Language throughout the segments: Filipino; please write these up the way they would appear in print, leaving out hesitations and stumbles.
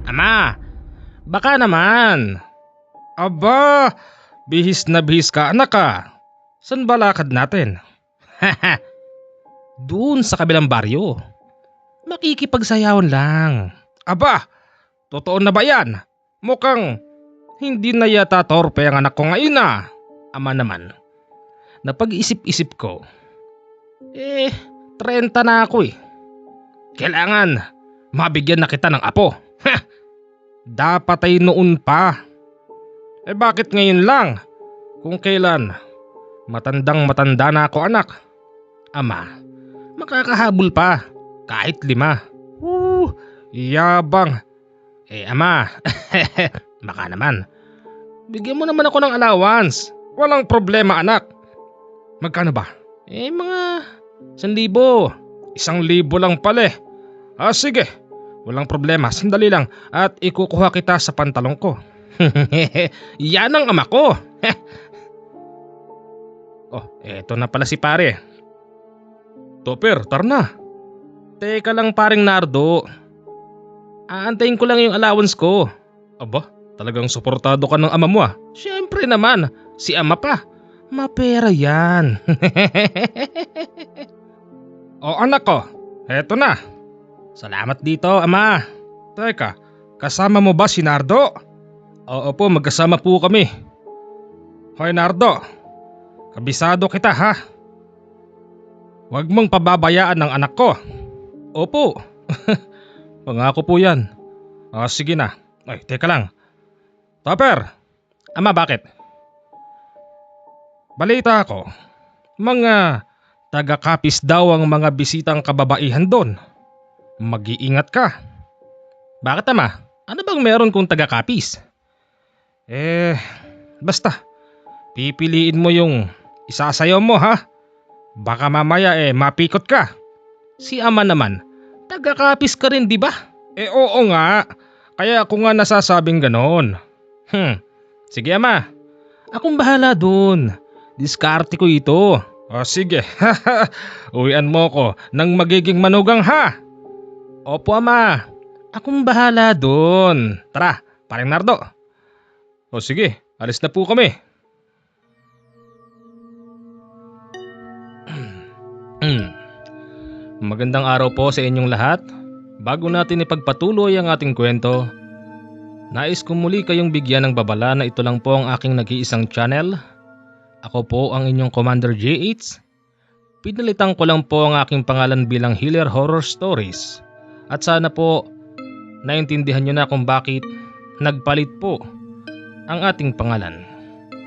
Ama, baka naman. Aba, bihis na bihis ka anak ka. San ba lakad natin? Doon sa kabilang baryo. Makikipagsayawan lang. Aba, totoo na ba yan? Mukhang hindi na yata torpe ang anak ko ngayon ah. Ama naman. Napag-isip-isip ko. 30 na ako eh. Kailangan mabigyan na kita ng apo. Dapat ay noon pa. Bakit ngayon lang? Kung kailan matandang matanda na ako anak. Ama, makakahabol pa. Kahit 5. Yabang. Ama, baka naman. Bigyan mo naman ako ng allowance. Walang problema anak. Magkano ba? Mga 1,000. 1,000 lang pala eh. Sige. Walang problema. Sandali lang at ikukuha kita sa pantalong ko. Yan ang ama ko. Eto na pala si pare. Topper, tara na. Teka lang paring Nardo. Aantayin ko lang yung allowance ko. Aba, talagang suportado ka ng ama mo ah. Siyempre naman, si ama pa. Mapera yan. Anak ko, eto na. Salamat dito ama. Teka, kasama mo ba si Nardo? Oo po, magkasama po kami. Hoy Nardo, kabisado kita ha. Huwag mong pababayaan ng anak ko. Opo. Pangako po yan. Sige na. Ay, teka lang. Topper, ama bakit? Balita ako, mga taga-kapis daw ang mga bisitang kababaihan doon. Mag-iingat ka. Bakit ama? Ano bang meron kung taga-kapis? Basta. Pipiliin mo yung isasayaw mo ha. Baka mamaya mapikot ka. Si ama naman, taga-kapis ka rin di ba? Oo nga. Kaya ako nga nasasabing ganon. Sige ama. Akong bahala dun. Diskarte ko ito. Sige. Uwian mo ko ng magiging manugang ha. Opo ama. Akong bahala dun. Tara, paring Nardo. Sige, alis na po kami. Magandang araw po sa inyong lahat. Bago natin ipagpatuloy ang ating kwento, nais ko muli kayong bigyan ng babala na ito lang po ang aking nag-iisang channel. Ako po ang inyong Commander JH. Pinalitan ko lang po ang aking pangalan bilang Healer Horror Stories. At sana po naintindihan nyo na kung bakit nagpalit po ang ating pangalan.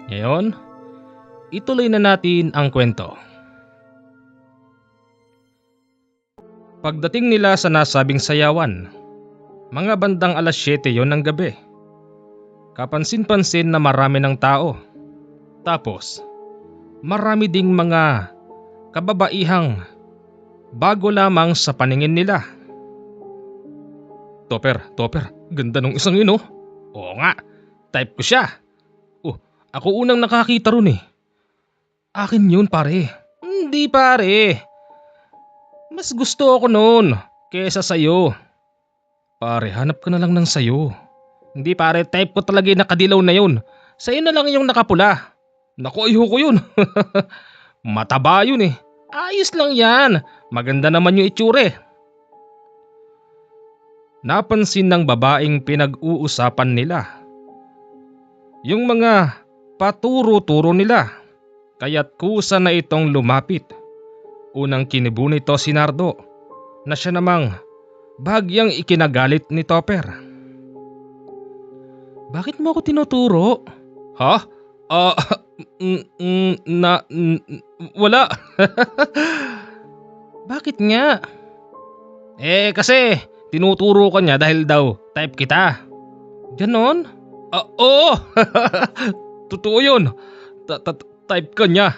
Ngayon, ituloy na natin ang kwento. Pagdating nila sa nasabing sayawan, mga bandang 7:00 yon ng gabi. Kapansin-pansin na marami ng tao. Tapos, marami ding mga kababaihang bago lamang sa paningin nila. Topper, ganda nung isang yun oh. Oo nga, type ko siya. Ako unang nakakita ron eh. Akin yun pare. Hindi pare. Mas gusto ako noon kesa sayo. Pare, hanap ka na lang ng sayo. Hindi pare, type ko talaga yung nakadilaw na yun. Sa'yo na lang yung nakapula. Naku, ayoko yun. Mataba yun eh. Ayos lang yan. Maganda naman yung itsure. Napansin ng babaeng pinag-uusapan nila yung mga paturo-turo nila. Kaya't kusa na itong lumapit. Unang kinibo nito si Nardo na siya namang bahagyang ikinagalit ni Topper. Bakit mo ako tinuturo? Ha? Wala. Bakit nga? Kasi tinuturo ka niya dahil daw type kita. Ganon? Oo. Totoo yun. Type ka niya.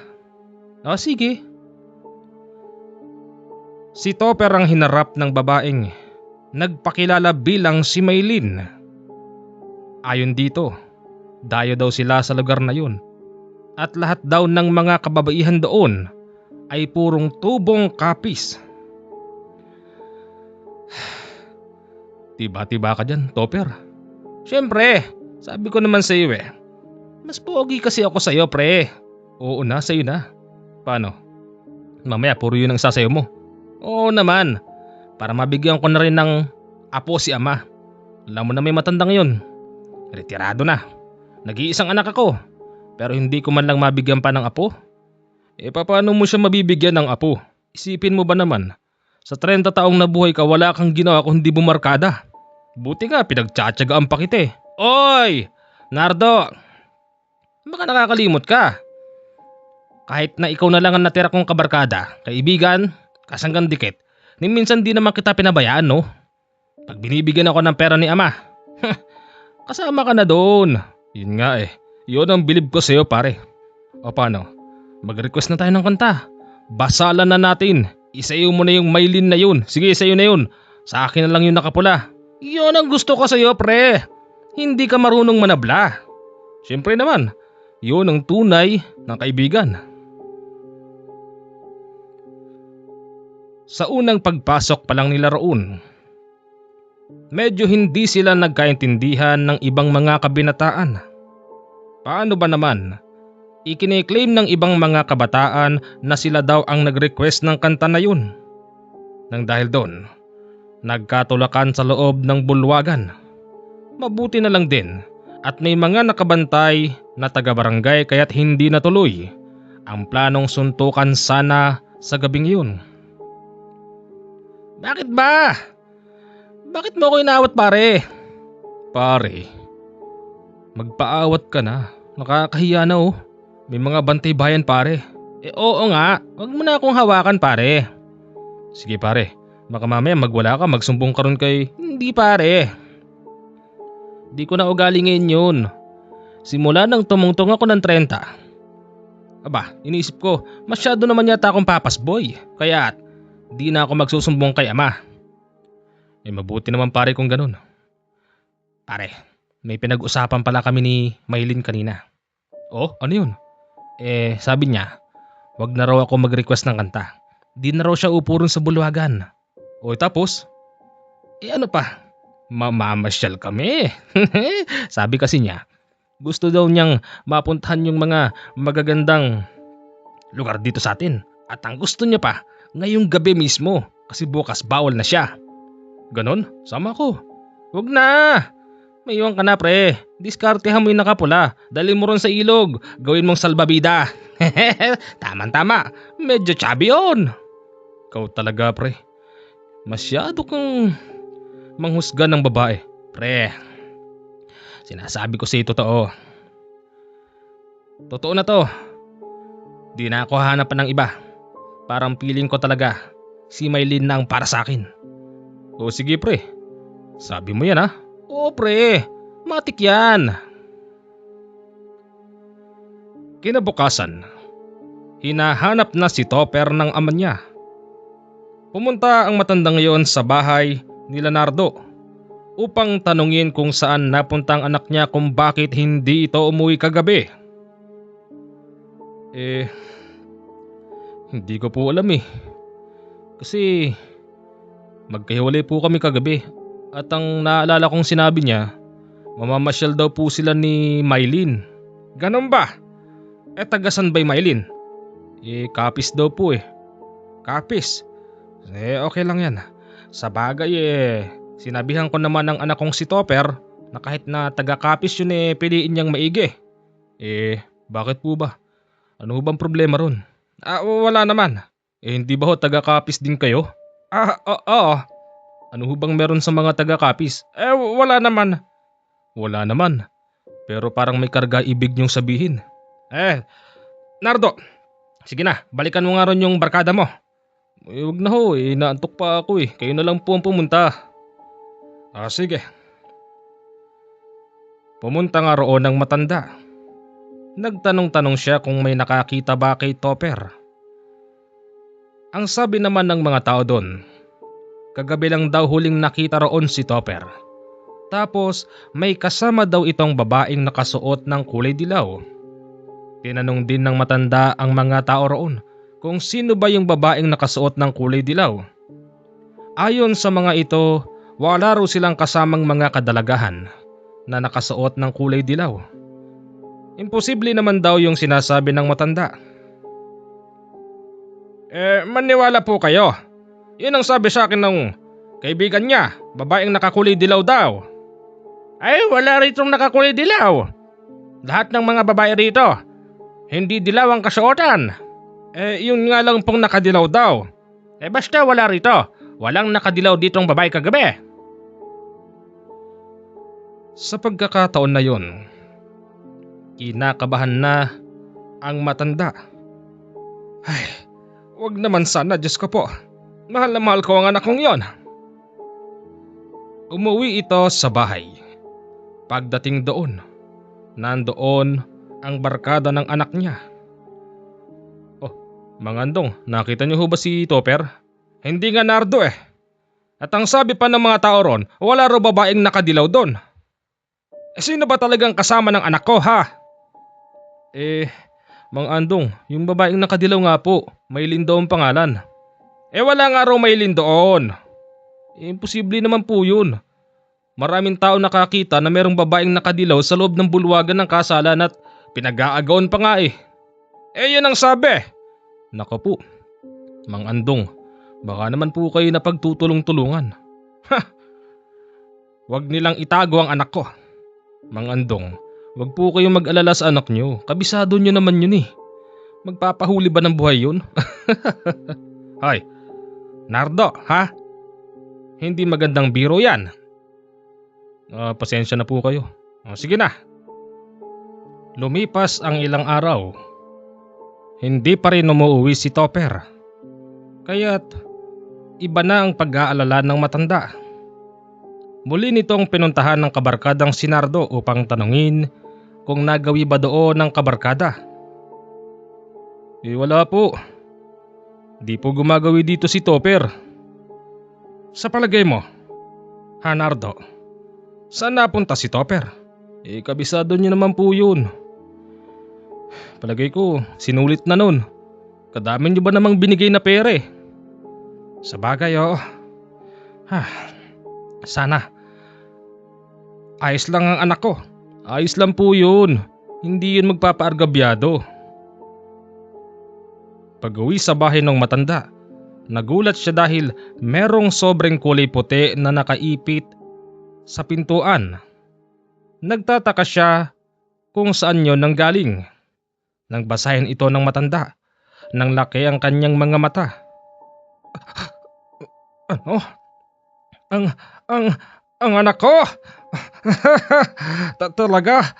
Sige. Si Topper ang hinarap ng babaeng nagpakilala bilang si Maylin. Ayon dito, dayo daw sila sa lugar na yun at lahat daw ng mga kababaihan doon ay purong tubong kapis. Tiba-tiba ka dyan, Topper. Siyempre, sabi ko naman sa iyo eh. Mas pogi kasi ako sa iyo, pre. Oo na, sa'yo na. Paano? Mamaya puro yun ang sasayo mo. Oo naman, para mabigyan ko na rin ng apo si ama. Alam mo na may matanda ngayon. Retirado na. Nag-iisang anak ako. Pero hindi ko man lang mabigyan pa ng apo. Paano mo siya mabibigyan ng apo? Isipin mo ba naman, sa 30 taong nabuhay ka wala kang ginawa kung hindi bumarkada. Buti nga pinagtsatsagaan pa kita eh. Oy! Nardo! Baka nakakalimot ka. Kahit na ikaw na lang ang natira kong kabarkada, kaibigan, kasanggang dikit, ni minsan di naman kita pinabayaan, no? Pag binibigyan ako ng pera ni ama, kasama ka na doon. Yun nga eh, yun ang bilib ko sa'yo pare. O paano? Mag-request na tayo ng kanta. Basalan na natin. Isayo mo na yung Maylin na yun. Sige, isayo na yun. Sa akin na lang yung nakapula. Yun ang gusto ko sa'yo, pre. Hindi ka marunong manabla. Siyempre naman, yun ang tunay ng kaibigan. Sa unang pagpasok pa lang nila roon, medyo hindi sila nagkaintindihan ng ibang mga kabinataan. Paano ba naman? Ikine-claim ng ibang mga kabataan na sila daw ang nag-request ng kanta na yun. Nang dahil doon, nagkatulakan sa loob ng bulwagan. Mabuti na lang din at may mga nakabantay na taga-barangay kaya't hindi natuloy ang planong suntukan sana sa gabing yun. Bakit ba? Bakit mo ako inawat pare? Pare, magpaawat ka na. Nakakahiya na oh. May mga bantay bayan pare. Oo nga, wag mo na akong hawakan pare. Sige pare, baka mamaya magwala ka, magsumbong ka ron kay... Hindi pare. Di ko na ugali ngayon yun. Simula nang tumungtong ako ng 30. Aba, iniisip ko, masyado naman yata akong papas boy. Kaya di na ako magsusumbong kay ama. Mabuti naman pare kung ganun. Pare, may pinag-usapan pala kami ni Maylin kanina. Oh, ano yun? Sabi niya, wag na raw ako mag-request ng kanta. Di na raw siya upo ron sa bulwagan. O tapos? Ano pa? Mamamasyal kami. Sabi kasi niya, gusto daw niyang mapuntahan yung mga magagandang lugar dito sa atin. At ang gusto niya pa, ngayong gabi mismo kasi bukas bawal na siya. Ganon? Sama ko. Wag na! May iwan ka na pre. Diskartehan mo yung nakapula. Dali mo ron sa ilog. Gawin mong salbabida. Tama-tama. Medyo chubby yun. Ikaw talaga pre. Masyado kang manghusga ng babae. Pre, sinasabi ko sa'yo totoo. Totoo na to. Di na ako hahanapan ng iba. Parang feeling ko talaga si Maylin na ang para sa akin. O sige pre. Sabi mo yan ha. Oo pre, matik yan. Kinabukasan, hinahanap na si Topper ng ama niya. Pumunta ang matanda ngayon sa bahay ni Leonardo upang tanungin kung saan napunta ang anak niya kung bakit hindi ito umuwi kagabi. Hindi ko po alam eh. Kasi magkahiwalay po kami kagabi. At ang naalala kong sinabi niya, mamamasyal daw po sila ni Maylin. Ganon ba? Tagasan ba'y Maylin? Kapis daw po eh. Kapis? Okay lang yan. Sa bagay sinabihan ko naman ng anak kong si Topper na kahit na taga-kapis yun piliin niyang maigi. Bakit po ba? Ano bang problema ron? Wala naman. Hindi ba ho taga-kapis din kayo? Oo. Ano bang meron sa mga taga-kapis? Wala naman. Wala naman. Pero parang may karga ibig niyong sabihin. Nardo, sige na, balikan mo nga ron yung barkada mo. Wag na ho, naantok pa ako eh. Kayo na lang po ang pumunta. Sige. Pumunta nga roon ng matanda. Nagtanong-tanong siya kung may nakakita ba kay Topper. Ang sabi naman ng mga tao doon, kagabi lang daw huling nakita roon si Topper. Tapos may kasama daw itong babaeng nakasuot ng kulay dilaw. Tinanong din ng matanda ang mga tao roon kung sino ba yung babaeng nakasuot ng kulay dilaw. Ayon sa mga ito, wala raw silang kasamang mga kadalagahan na nakasuot ng kulay dilaw. Imposible naman daw yung sinasabi ng matanda. Maniwala po kayo. Yun ang sabi sa akin ng kaibigan niya, babaeng nakakulay dilaw daw. Ay, wala ritong nakakulay dilaw. Lahat ng mga babae rito, hindi dilaw ang kasuotan. Yun nga lang pong nakadilaw daw. Basta wala rito, walang nakadilaw ditong babae kagabi. Sa pagkakataon na yun, kinakabahan na ang matanda. Ay, wag naman sana, Diyos ko po. Mahal na mahal ko ang anak kong yon. Umuwi ito sa bahay. Pagdating doon, nandoon ang barkada ng anak niya. Oh, Mga Andong, nakita niyo ho ba si Topper? Hindi nga nardo eh. At ang sabi pa ng mga tao ron, wala raw babaeng nakadilaw doon. Sino ba talagang kasama ng anak ko, ha? Mang Andong, yung babaeng nakadilaw nga po, Maylin daw ang pangalan. Wala nga raw Maylin doon. Imposible naman po yun. Maraming tao nakakita na merong babaeng nakadilaw sa loob ng bulwagan ng kasalan at pinag-aagawan pa nga eh. Yun ang sabi. Nako po, Mang Andong, baka naman po kayo na pagtutulong-tulungan. Wag nilang itago ang anak ko. Mang Andong, wag po kayong mag-alala sa anak nyo. Kabisado nyo naman yun eh. Magpapahuli ba ng buhay yun? Hoy, Nardo, ha? Hindi magandang biro yan. Pasensya na po kayo. Sige na. Lumipas ang ilang araw. Hindi pa rin umuwi si Topper. Kaya't iba na ang pag-aalala ng matanda. Muli nitong pinuntahan ng kabarkadang si Nardo upang tanungin kung nagawi ba doon ng kabarkada. Wala po. Di po gumagawi dito si Topper. Sa palagay mo, ha Nardo, saan napunta si Topper? Kabisado niyo naman po yun. Palagay ko, sinulit na nun. Kadami niyo ba namang binigay na pera eh? Sa bagay oo. Sana. Ayos lang ang anak ko. Ayos lang po yun. Hindi yun magpapaargabyado. Pag-uwi sa bahay ng matanda, nagulat siya dahil merong sobrang kulay puti na nakaipit sa pintuan. Nagtataka siya kung saan yun nanggaling. Nang basahin ito ng matanda, nang laki ang kanyang mga mata. Ano? Ang anak ko? Talaga?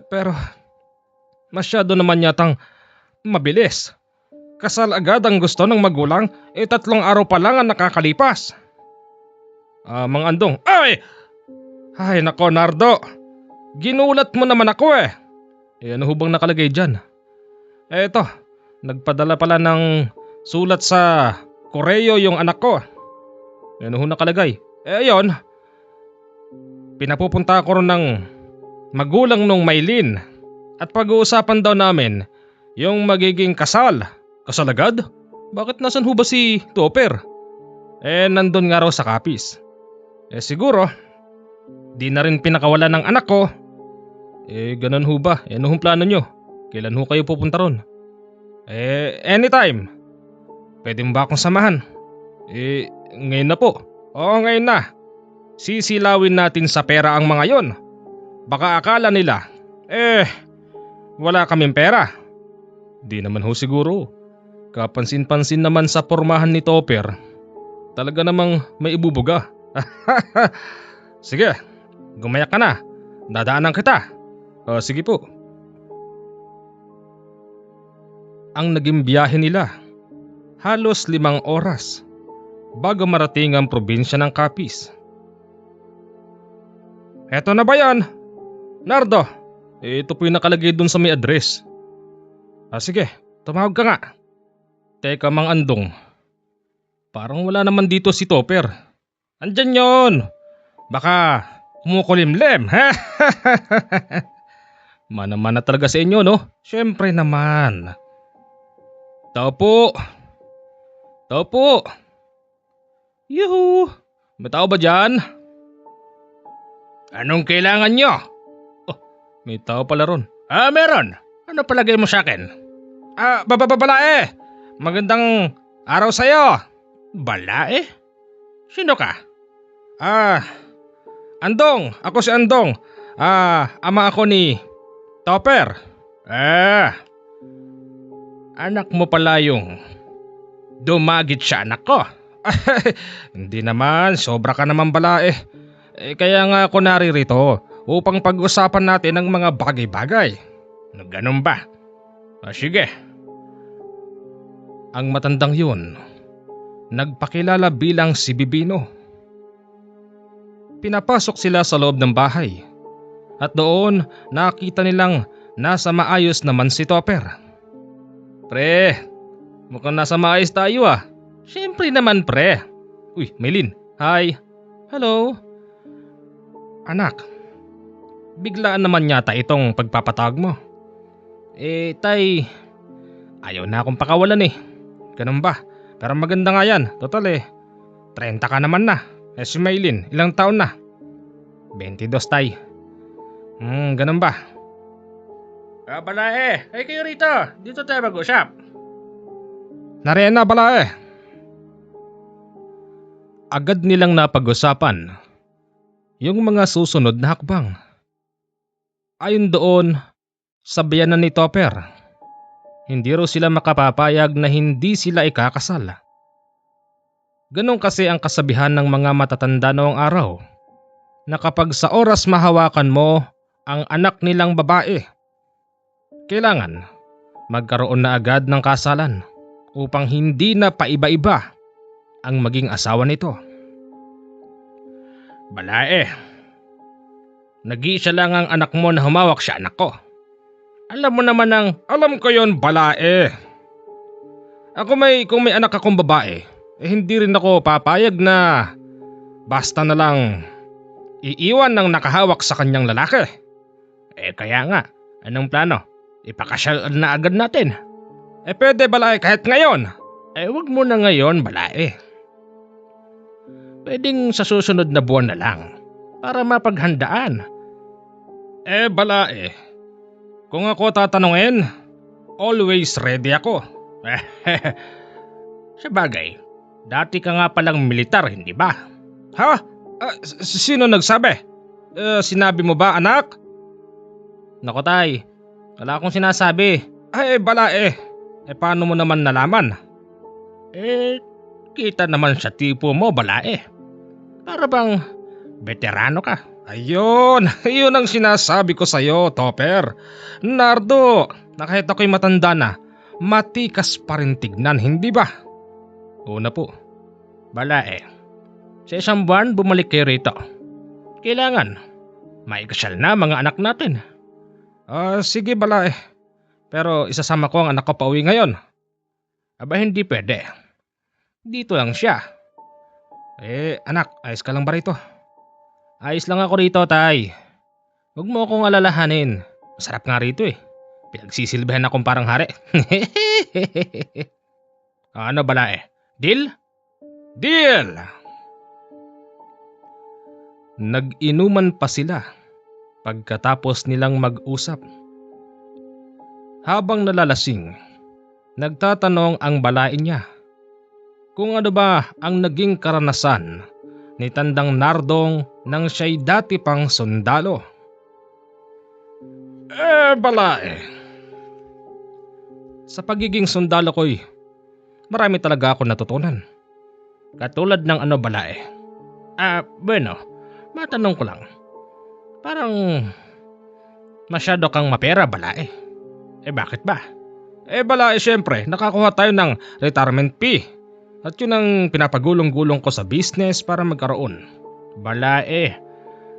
Pero masyado naman yatang mabilis. Kasal agad ang gusto ng magulang, 3 araw pa lang ang nakakalipas. Mang Andong, ay nako Nardo, ginulat mo naman ako eh. Ano ho bang nakalagay dyan? Eto, nagpadala pala ng sulat sa koreo yung anak ko. Ano ho nakalagay? Ayun, pinapupunta ko ron ng magulang nung Maylin at pag-uusapan daw namin yung magiging kasal. Kasal agad? Bakit nasan ho ba si Topper? Nandun nga raw sa kapis. Siguro, di na rin pinakawala ng anak ko. Ganun ho ba? Ano hong plano nyo? Kailan ho kayo pupunta ron? Anytime. Pwede mo ba akong samahan? Ngayon na po. Oo, ngayon na. Sisilawin natin sa pera ang mga yon. Baka akala nila, wala kaming pera. Di naman ho siguro. Kapansin-pansin naman sa pormahan ni Topper. Talaga namang may ibubuga. Sige, gumayak ka na. Dadaanan kita. Sige po. Ang naging biyahe nila, halos 5 oras bago marating ang probinsya ng Capiz. Eto na ba yan? Nardo, ito po yung nakalagay dun sa may address. Sige, tumawag ka nga. Teka Mang Andong, parang wala naman dito si Topper. Andyan yon. Baka kumukulimlim. Mana-mana talaga sa inyo no? Syempre naman. Tao po. Yuhu! May tao ba dyan? Anong kailangan nyo? Oh, may tao pala ron. Meron. Ano palagay mo sa akin? Balae. Magandang araw sa'yo. Balae? Sino ka? Andong. Ako si Andong. Ama ako ni Topper. Anak mo pala yung dumagit sa anak ko. Hindi naman, sobra ka naman balae. Kaya nga ako naririto upang pag-usapan natin ang mga bagay-bagay. Ganun ba? Sige. Ang matandang yun, nagpakilala bilang si Bibino. Pinapasok sila sa loob ng bahay at doon nakita nilang nasa maayos naman si Topper. Pre, mukhang nasa maayos tayo ah. Siyempre naman pre. Uy, Maylin, hi. Hello. Anak, biglaan naman yata itong pagpapatawag mo. Tay, ayaw na akong pakawalan eh. Ganun ba? Pero maganda nga yan. Total 30 ka naman na. Si Maylin, ilang taon na? 22 tay. Ganun ba? Balae, ay kayo rito. Dito tayo mag-usap. Nariyan na balae. Agad nilang napag-usapan yung mga susunod na hakbang. Ayon doon, sabihan na ni Topper, hindi raw sila makapapayag na hindi sila ikakasal. Ganon kasi ang kasabihan ng mga matatanda noong araw, na kapag sa oras mahawakan mo ang anak nilang babae, kailangan magkaroon na agad ng kasalan upang hindi na paiba-iba ang maging asawa nito. Balae, nag-iisa lang ang anak mo na humawak sa anak ko. Alam mo naman alam ko yon balae. Kung may anak akong babae, hindi rin ako papayag na basta na lang iiwan ng nakahawak sa kanyang lalaki. Kaya nga, anong plano? Ipakasal na agad natin. Pwede balae kahit ngayon. Wag mo na ngayon balae. Pwedeng sa susunod na buwan na lang para mapaghandaan. Balae, kung ako tatanungin, always ready ako. Sabagay, dati ka nga palang militar, hindi ba? Ha? Sino nagsabi? Sinabi mo ba anak? Naku tay, wala akong sinasabi. Balae, paano mo naman nalaman? Kita naman sa tipo mo balae. Para bang veterano ka. Ayun ang sinasabi ko sa'yo, Topper. Nardo, na kahit ako'y matanda na, matikas pa rin tignan, hindi ba? Una po, balae, sa isang buwan bumalik kayo rito. Kailangan, maikasal na mga anak natin. Sige balae, pero isasama ko ang anak ko pauwi ngayon. Hindi pwede. Dito lang siya. Anak, ayos ka lang ba rito? Ayos lang ako rito, tay. Huwag mo akong alalahanin. Masarap nga rito eh. Pinagsisilbihan akong parang hari. Ano balae? Deal? Deal! Nag-inuman pa sila pagkatapos nilang mag-usap. Habang nalalasing, nagtatanong ang balae niya kung ano ba ang naging karanasan ni Tandang Nardong nang siya'y dati pang sundalo. Balae, sa pagiging sundalo ko'y marami talaga ako natutunan. Katulad ng ano balae? Bueno, matanong ko lang. Parang masyado kang mapera balae. Bakit ba? Balae, syempre nakakuha tayo ng retirement fee. At yun ang pinapagulong-gulong ko sa business para magkaroon. Balae,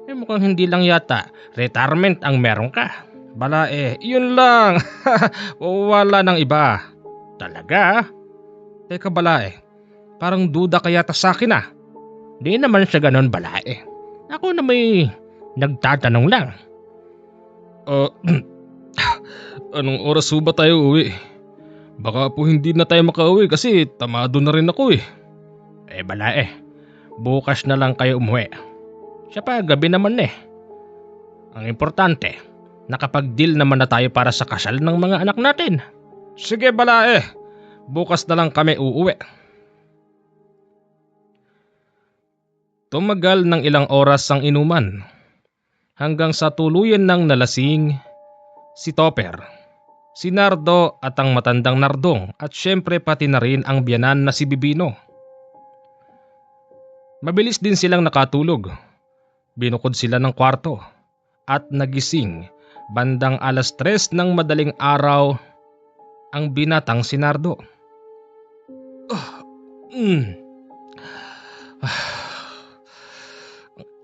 mukhang hindi lang yata retirement ang meron ka. Balae, yun lang. Wala nang iba. Talaga? Teka balae, parang duda ka yata sa akin ah. Di naman siya ganon balae. Ako na may nagtatanong lang. Anong oras ba tayo uwi? Baka po hindi na tayo makauwi kasi tamado na rin ako eh. Balae, bukas na lang kayo umuwi. Siya pa, gabi naman eh. Ang importante, nakapag-deal naman na tayo para sa kasal ng mga anak natin. Sige bala eh, bukas na lang kami uuwi. Tumagal ng ilang oras ang inuman hanggang sa tuluyan ng nalasing si Topper, si Nardo at ang matandang Nardong at syempre pati na rin ang biyanan na si Bibino. Mabilis din silang nakatulog. Binukod sila ng kwarto at nagising bandang 3:00 ng madaling araw ang binatang si Nardo. Ang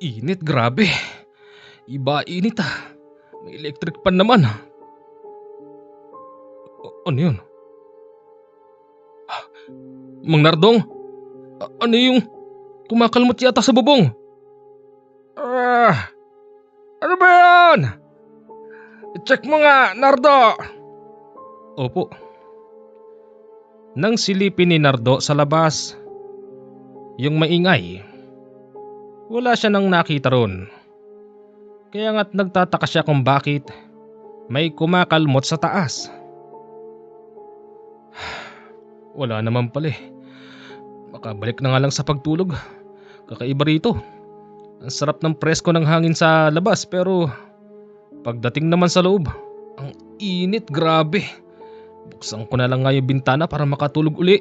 init, grabe. Iba init ah. May electric pan naman. Ano yun? Mang Nardong? Ano yung kumakalmot yata sa bubong? Ano ba yan? I-check mo nga, Nardo. Opo. Nang silipin ni Nardo sa labas yung maingay, wala siya nang nakita ron. Kaya nga't nagtataka siya kung bakit may kumakalmot sa taas. Wala naman pala eh. Makabalik na nga lang sa pagtulog. Kakaiba rito. Ang sarap ng presko ng hangin sa labas pero pagdating naman sa loob, ang init, grabe. Buksan ko na lang nga yung bintana para makatulog uli.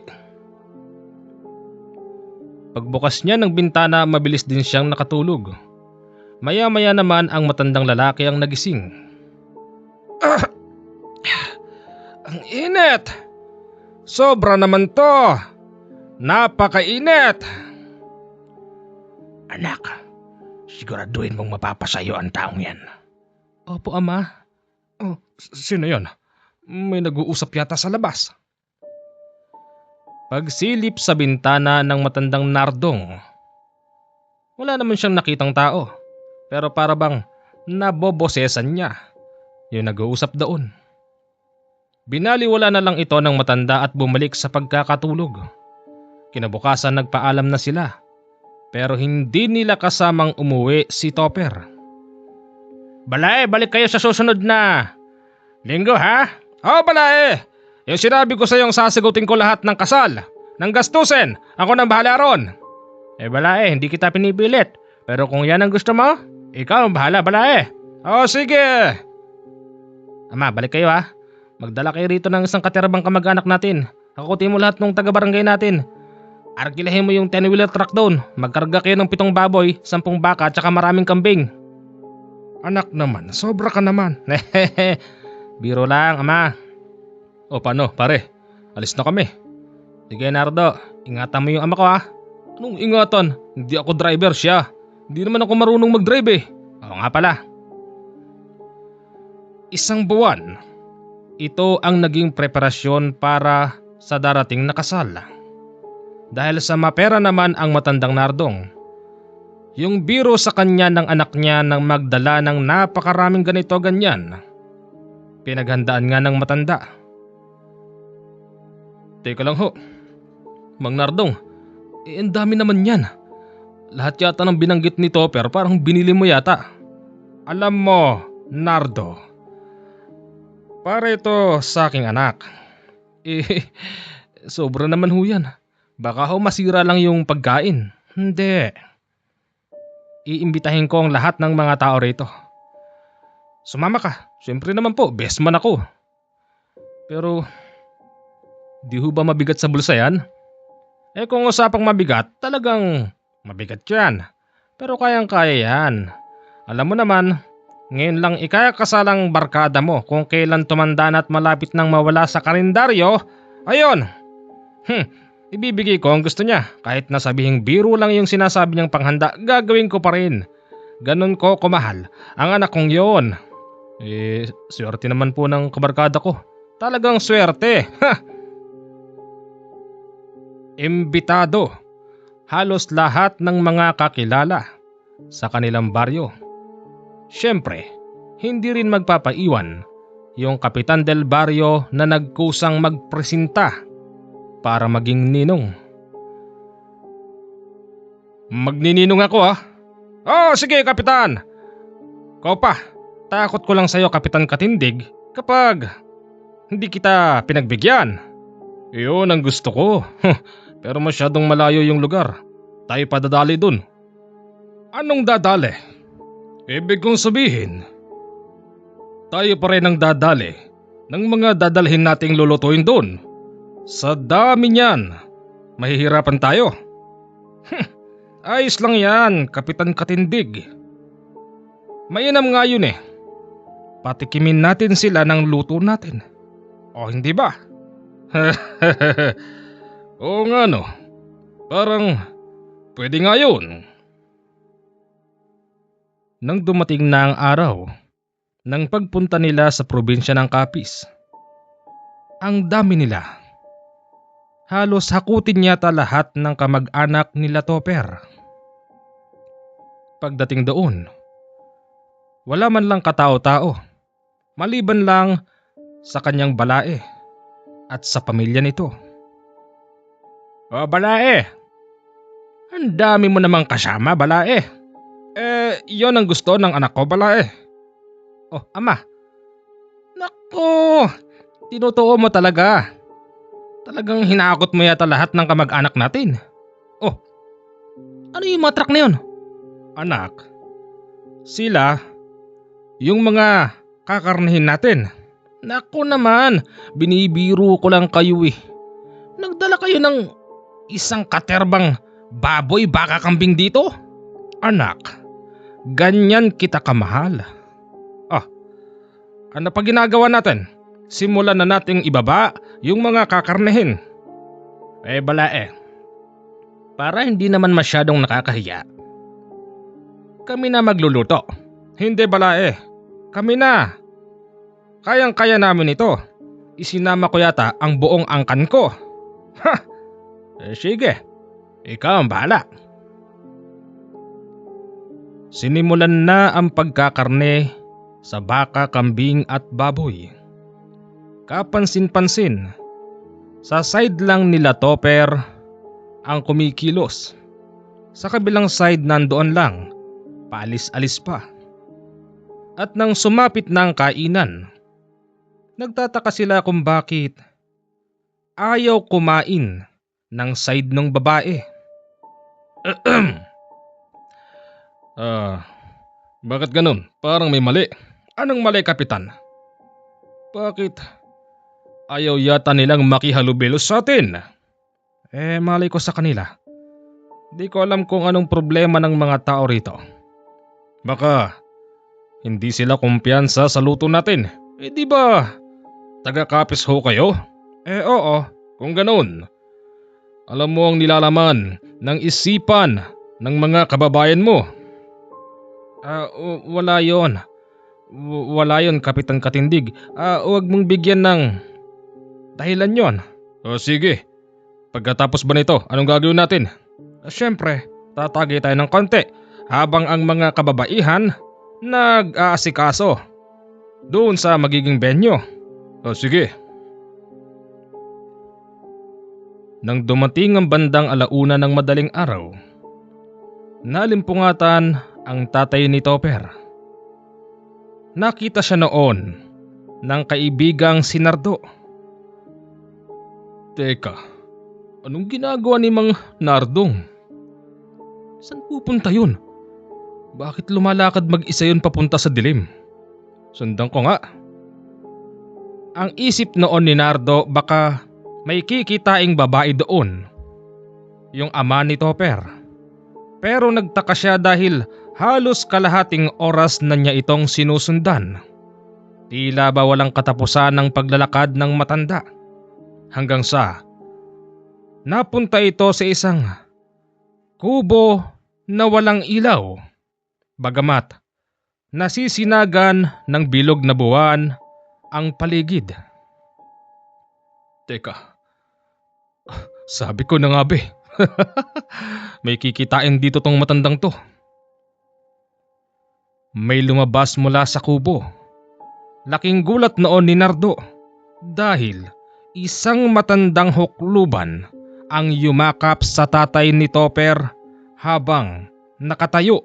Pagbukas niya ng bintana, mabilis din siyang nakatulog. Maya-maya naman ang matandang lalaki ang nagising. Ang init! Sobra naman to! Napakainit! Anak, siguraduhin mong mapapasayo ang taong yan. Opo, Ama. Oh, sino yon? May nag-uusap yata sa labas. Pagsilip sa bintana ng matandang Nardong, wala naman siyang nakitang tao. Pero para bang nabobosesan niya yung nag-uusap doon. Binaliwala na lang ito ng matanda at bumalik sa pagkakatulog. Kinabukasan nagpaalam na sila. Pero hindi nila kasamang umuwi si Topper. Balae, balik kayo sa susunod na linggo ha? Oo balae, yung sinabi ko sa iyong sasagutin ko lahat ng kasal, ng gastusin, ako nang bahala ron. Balae, hindi kita pinipilit. Pero kung yan ang gusto mo, ikaw ang bahala balae. Oo sige. Ama, balik kayo ha. Magdala kayo rito ng isang katirabang kamag-anak natin. Kakutin mo lahat ng taga-barangay natin. Arkilahin mo yung 10-wheeler truck doon. Magkarga kayo ng 7 baboy, 10 baka at saka maraming kambing. Anak naman, sobra ka naman. Biro lang, Ama. O paano, pare? Alis na kami. Sige Nardo, ingatan mo yung ama ko ha. Anong ingatan? Hindi ako driver siya. Hindi naman ako marunong mag-drive eh. Oo nga pala. 1 buwan. Ito ang naging preparasyon para sa darating na kasal. Dahil sa mapera naman ang matandang Nardong, yung biro sa kanya ng anak niya nang magdala ng napakaraming ganito ganyan. Pinaghandaan nga ng matanda. Teka lang ho, Mang Nardong, ang dami naman yan. Lahat yata ng binanggit ni Topper parang binili mo yata. Alam mo, Nardo, para ito sa aking anak. Sobra naman ho yan. Baka ho masira lang yung pagkain. Hindi. Iimbitahin ko ang lahat ng mga tao rito. Sumama ka. Siyempre naman po, best man ako. Pero, di ho ba mabigat sa bulsa yan? Kung usapang mabigat, talagang mabigat yan. Pero kayang-kaya yan. Alam mo naman, ngayon lang ikakasalang barkada mo kung kailan tumanda na at malapit nang mawala sa kalendaryo. Ayun. Ibibigay ko ang gusto niya. Kahit na sabihing biro lang yung sinasabi niyang panghanda, gagawin ko pa rin. Ganon ko kumahal ang anak kong yon. Swerte naman po ng kabarkada ko. Talagang swerte. Imbitado. Halos lahat ng mga kakilala sa kanilang baryo. Siyempre, hindi rin magpapaiwan yung kapitan del baryo na nagkusang magpresenta para maging ninong. Magnininong ako ah. Oh, sige kapitan. Kau pa, takot ko lang sa'yo Kapitan Katindig kapag hindi kita pinagbigyan. Iyon ang gusto ko. Pero masyadong malayo yung lugar. Tayo pa dadali dun. Anong dadali? Ibig kong sabihin, tayo pa rin ang dadali ng mga dadalhin nating lulutuin dun. Sa dami niyan, mahihirapan tayo. Ayos lang yan, Kapitan Katindig. Mainam nga yun eh. Patikimin natin sila ng luto natin. O hindi ba? Oo nga no. Parang pwede nga yun. Nang dumating na ang araw ng pagpunta nila sa probinsya ng Capiz, ang dami nila. Halos hakutin yata lahat ng kamag-anak nila Topper. Pagdating doon, wala man lang katao-tao, maliban lang sa kanyang balae at sa pamilya nito. O balae, ang dami mo namang kasama balae. Yon ang gusto ng anak ko balae. Oh ama, naku, tinutuo mo talaga. Talagang hinakot mo yata lahat ng kamag-anak natin. Oh, ano yung mga truck na yun? Anak, sila yung mga kakarnihin natin. Naku naman, binibiro ko lang kayo eh. Nagdala kayo ng isang katerbang baboy baka kambing dito? Anak, ganyan kita kamahal. Ano pa ginagawa natin? Simulan na nating ibaba yung mga kakarnihin. Balae, para hindi naman masyadong nakakahiya, kami na magluluto. Hindi balae, kami na. Kayang-kaya namin ito. Isinama ko yata ang buong angkan ko. Ha! Sige, ikaw ang bahala. Sinimulan na ang pagkakarne sa baka, kambing at baboy. Kapansin-pansin, sa side lang nila Topper ang kumikilos. Sa kabilang side nandoon lang, paalis-alis pa. At nang sumapit na ang kainan, nagtataka sila kung bakit ayaw kumain ng side ng babae. Bakit ganun? Parang may mali. Anong mali, Kapitan? Bakit ayaw yata nilang makihalubilo sa atin? Malay ko sa kanila. Di ko alam kung anong problema ng mga tao rito. Baka hindi sila kumpiyansa sa luto natin. Di ba taga-Capiz ho kayo? Oo, kung ganun. Alam mo ang nilalaman ng isipan ng mga kababayan mo. Wala yon. Wala yon, Kapitan Katindig. Huwag mong bigyan ng dahilan yon. Sige. Pagkatapos ba nito, anong gagawin natin? Siyempre, tatagay tayo ng konti habang ang mga kababaihan nag-aasikaso doon sa magiging venue. Sige. Nang dumating ang bandang alauna ng madaling araw, nalimpungatan ang tatay ni Topper. Nakita siya noon ng kaibigang si Nardo. Teka, anong ginagawa ni Mang Nardong? Saan pupunta yun? Bakit lumalakad mag-isa yun papunta sa dilim? Sundan ko nga. Ang isip noon ni Nardo, baka may kikitaing babae doon, yung ama ni Topper. Pero nagtaka siya dahil halos kalahating oras na niya itong sinusundan. Tila ba walang katapusan ng paglalakad ng matanda. Hanggang sa napunta ito sa isang kubo na walang ilaw. Bagamat nasisinagan ng bilog na buwan ang paligid. Teka, sabi ko na nga be. May kikitain dito tong matandang to. May lumabas mula sa kubo. Laking gulat noon ni Nardo dahil isang matandang hukluban ang yumakap sa tatay ni Topper habang nakatayo.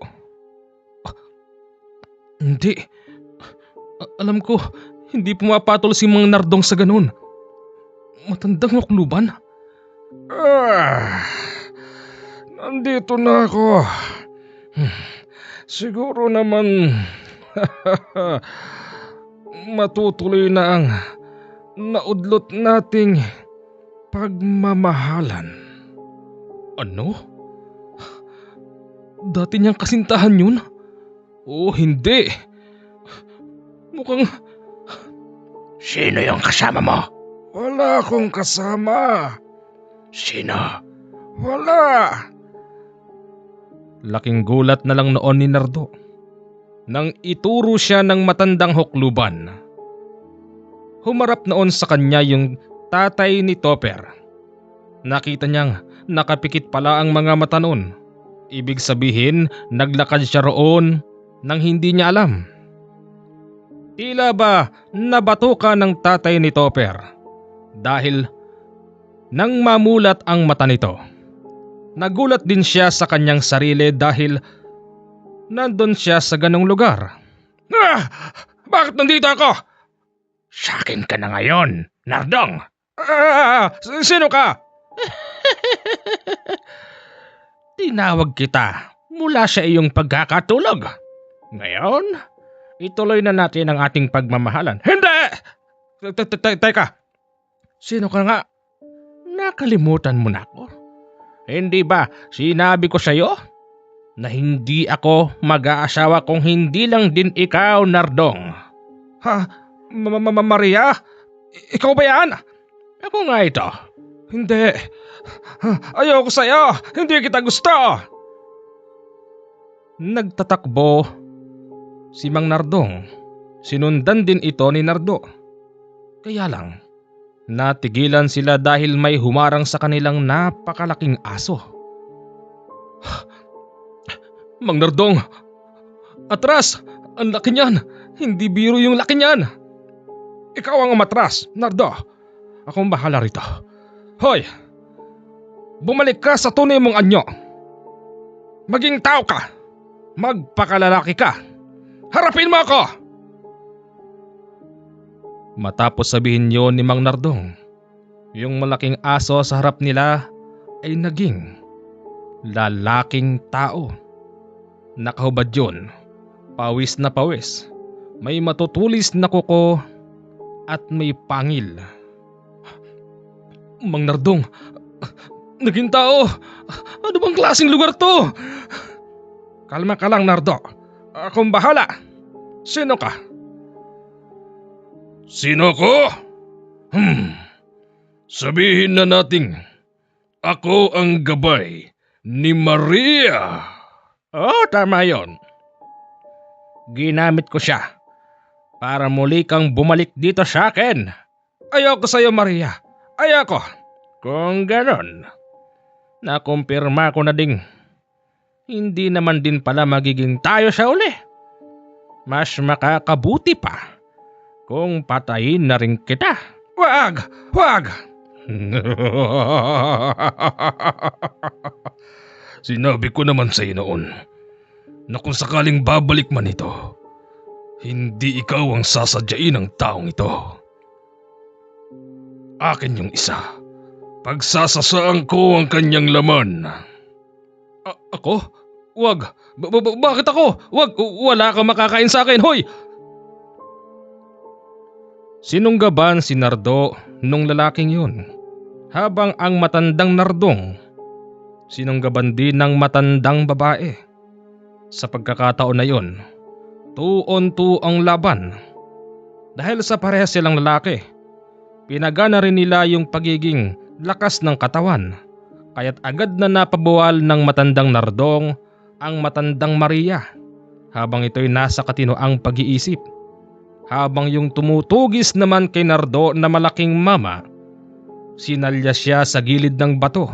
Hindi. Alam ko, hindi pumapatol si Mang Nardong sa ganun. Matandang hukluban? Nandito na ako. Siguro naman matutuloy na ang naudlot nating pagmamahalan. Ano? Dati niyang kasintahan yun? Oh, hindi. Mukhang... Sino yung kasama mo? Wala akong kasama. Sino? Wala. Laking gulat na lang noon ni Nardo nang ituro siya ng matandang hukluban. Humarap noon sa kanya yung tatay ni Topper. Nakita niyang nakapikit pala ang mga mata noon. Ibig sabihin, naglakad siya roon nang hindi niya alam. Tila ba nabato ka ng tatay ni Topper dahil nang mamulat ang mata nito. Nagulat din siya sa kanyang sarili dahil nandun siya sa ganong lugar. Bakit nandito ako? Sa akin ka na ngayon, Nardong. Sino ka? Tinawag kita mula sa iyong pagkakatulog. Ngayon, ituloy na natin ang ating pagmamahalan. Hindi! Teka, sino ka nga? Nakalimutan mo na ako? Hindi ba sinabi ko sa'yo na hindi ako mag-aasawa kung hindi lang din ikaw, Nardong? Ha? Maria? Ikaw ba yan? Ako nga ito. Hindi. Ayoko sa'yo. Hindi kita gusto. Nagtatakbo si Mang Nardong. Sinundan din ito ni Nardo. Kaya lang, natigilan sila dahil may humarang sa kanilang napakalaking aso. Mang Nardong! Atras! Ang laki niyan! Hindi biro yung laki niyan! Ikaw ang umatras, Nardo! Akong bahala rito. Hoy! Bumalik ka sa tunay mong anyo! Maging tao ka! Magpakalalaki ka! Harapin mo ako! Matapos sabihin yon ni Mang Nardong, yung malaking aso sa harap nila ay naging lalaking tao. Nakahubad yun, pawis na pawis, may matutulis na kuko at may pangil. Mang Nardong, naging tao! Ano bang klaseng lugar to? Kalma ka lang, Nardo. Akong bahala. Sino ka? Sino ko? Sabihin na nating ako ang gabay ni Maria. Oh, tama yon. Ginamit ko siya para muli kang bumalik dito sa akin. Ayoko sa'yo, Maria. Ayoko. Kung ganon, nakumpirma ko na ding hindi naman din pala magiging tayo sa uli. Mas makakabuti pa kung patayin na rin kita. Wag! Wag! Sinabi ko naman sa iyo noon na kung sakaling babalik man ito, hindi ikaw ang sasadyain ng taong ito. Akin yung isa. Pagsasasaan ko ang kanyang laman. Ako? Wag! Bakit ako? Wag! Wala kang makakain sa akin, hoy! Sinunggaban si Nardo nung lalaking yun, habang ang matandang Nardong sinunggaban din ng matandang babae. Sa pagkakataon na yun, 2-on-2 ang laban. Dahil sa parehas silang lalaki, pinagana rin nila yung pagiging lakas ng katawan, kaya't agad na napabuwal ng matandang Nardong ang matandang Maria habang ito'y nasa katinoang pag-iisip. Habang yung tumutugis naman kay Nardo na malaking mama, sinalya siya sa gilid ng bato.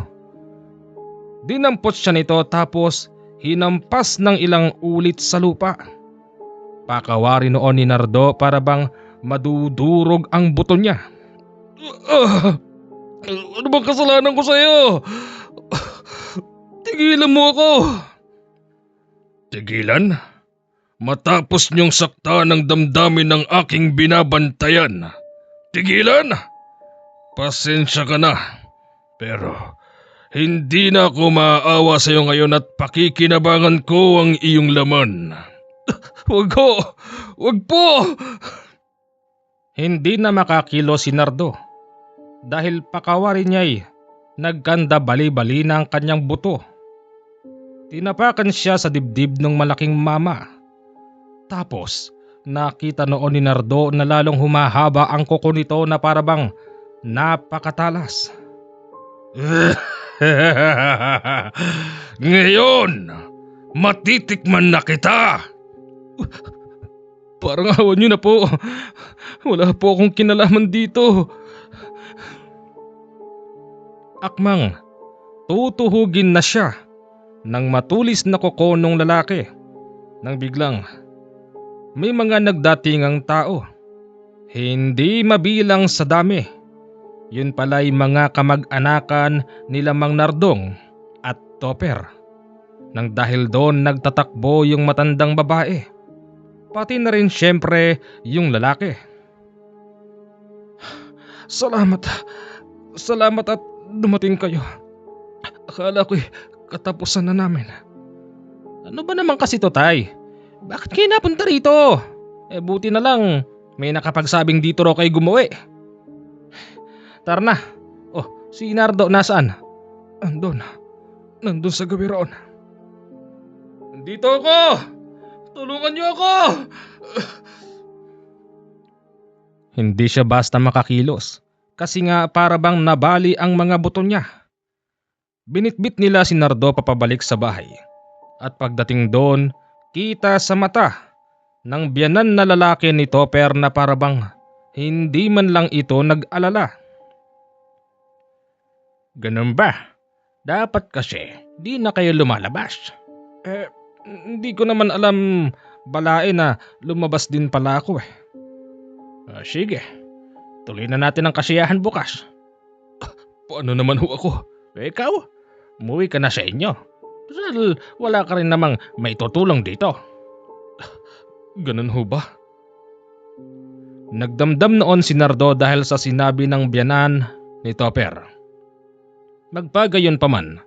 Dinampot siya nito tapos hinampas ng ilang ulit sa lupa. Pakawari noon ni Nardo para bang madudurog ang buto niya. Ano bang kasalanan ko sa iyo? Tigilan mo ako! Tigilan? Matapos niyong saktan ng damdamin ng aking binabantayan. Tigilan? Pasensya ka na. Pero hindi na ako maaawa sa iyo ngayon at pakikinabangan ko ang iyong laman. Wag ko! Wag po! Hindi na makakilo si Nardo dahil pakawari niya'y nagkanda bali-bali na ang kanyang buto. Tinapakan siya sa dibdib ng malaking mama. Tapos nakita noon ni Nardo na lalong humahaba ang kuko nito na parabang napakatalas. Ngayon, matitikman na kita! Parang awan niyo na po. Wala po akong kinalaman dito. Akmang tutuhugin na siya ng matulis na kuko ng lalaki nang biglang may mga nagdatingang tao. Hindi mabilang sa dami. Yun pala'y mga kamag-anakan nila Mang Nardong at Topper. Nang dahil doon nagtatakbo yung matandang babae. Pati na rin syempre yung lalaki. Salamat. Salamat at dumating kayo. Akala ko'y katapusan na namin. Ano ba naman kasi to, Tay? Bakit kayo napunta rito? Buti na lang may nakapagsabing dito raw kayo gumawi. Tara na. Oh, si Nardo nasaan? Nandun sa gabi roon. Nandito ako! Tulungan niyo ako! Hindi siya basta makakilos kasi nga para bang nabali ang mga buto niya. Binitbit nila si Nardo papabalik sa bahay at pagdating doon, kita sa mata ng biyanan na lalaki ni Topper na para bang hindi man lang ito nag-alala. Ganun ba? Dapat kasi di na kayo lumalabas. Hindi ko naman alam balae na lumabas din pala ako . Sige, tuloy na natin ang kasiyahan bukas. Paano naman ho ako? Ikaw, umuwi ka na sa inyo. Dahil wala ka rin namang may tutulong dito. Ganun ho ba? Nagdamdam noon si Nardo dahil sa sinabi ng biyanan ni Topper. Magpagayon pa man,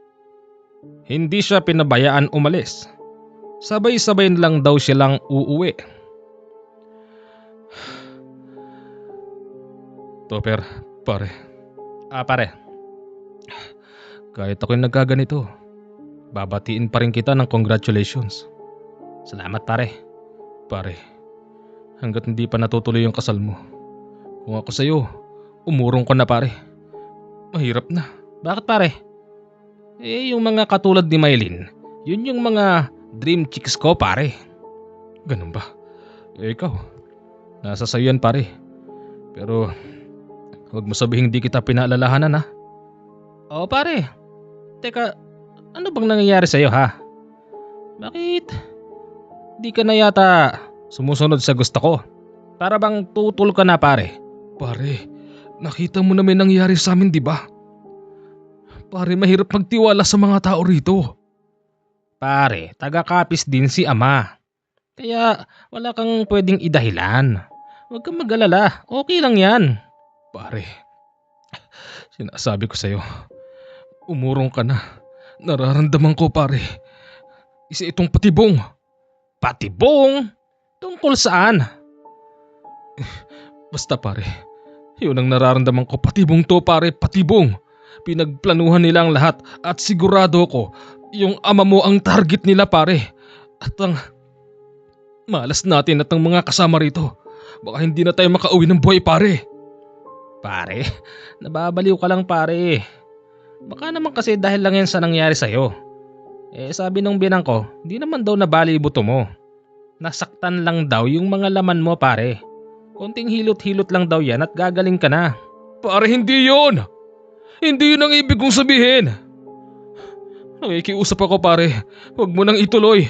hindi siya pinabayaan umalis. Sabay-sabay lang daw silang uuwi. Topper, pare. Pare. Kahit ako'y nagkaganito, babatiin pa rin kita ng congratulations. Salamat, pare. Pare, hanggat hindi pa natutuloy yung kasal mo, kung ako sa'yo, umurong ko na, pare. Mahirap na. Bakit, pare? Yung mga katulad ni Maylin, yun yung mga dream chicks ko, pare. Ganun ba? Ikaw, nasa sayo yan, pare. Pero huwag mo sabihin di kita pinaalalahanan, ha? Oo, pare. Teka, ano bang nangyayari sa'yo, ha? Bakit di ka na yata sumusunod sa gusto ko? Para bang tutol ka na, pare. Pare, nakita mo na may nangyari sa amin, di ba? Pare, mahirap magtiwala sa mga tao rito. Pare, taga-kapis din si ama. Kaya wala kang pwedeng idahilan. Huwag kang mag-alala, okay lang yan. Pare, sinasabi ko sa'yo, umurong ka na. Nararamdaman ko, pare. Isa itong patibong. Patibong? Tungkol saan? Basta, pare, yun ang nararamdaman ko. Patibong to, pare, patibong. Pinagplanuhan nila ang lahat at sigurado ko yung ama mo ang target nila, pare. At ang malas natin at ang mga kasama rito. Baka hindi na tayo makauwi ng buhay, pare. Pare, nababaliw ka lang, pare. Baka naman kasi dahil lang yan sa nangyari sa'yo. Sabi nung binang ko, di naman daw nabali buto mo. Nasaktan lang daw yung mga laman mo, pare. Konting hilot-hilot lang daw yan at gagaling ka na. Pare, hindi yun! Hindi yun ang ibig kong sabihin. Nakikiusap ako, pare. Huwag mo nang ituloy.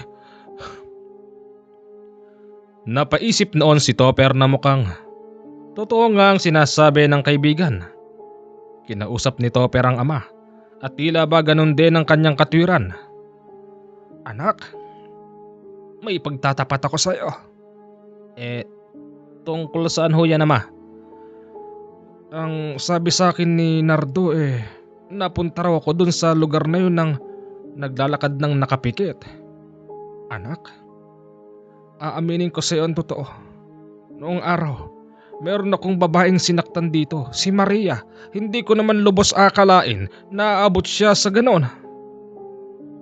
Napaisip noon si Topper na mukhang totoo nga ang sinasabi ng kaibigan. Kinausap ni Topper ang ama at tila ba ganun din ang kanyang katwiran. Anak, may pagtatapat ako sa'yo. Tungkol saan ho yan, ama? Ang sabi sa akin ni Nardo napunta raw ako dun sa lugar na yun nang naglalakad ng nakapikit. Anak, aaminin ko sa'yo ang totoo. Noong araw, meron akong babaeng sinaktan dito, si Maria. Hindi ko naman lubos akalain na aabot siya sa ganon.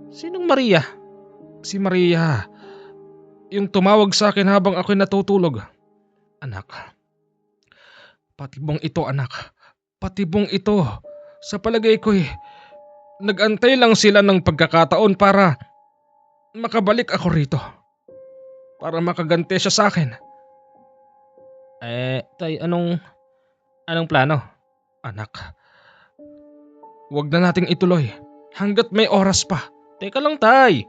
Sinong Maria? Si Maria, yung tumawag sa akin habang ako'y natutulog. Anak, patibong ito anak, patibong ito. Sa palagay ko'y nag-antay lang sila ng pagkakataon para makabalik ako rito. Para makaganti siya sa akin. Tay, anong plano? Anak, wag na nating ituloy hanggat may oras pa. Teka lang tay,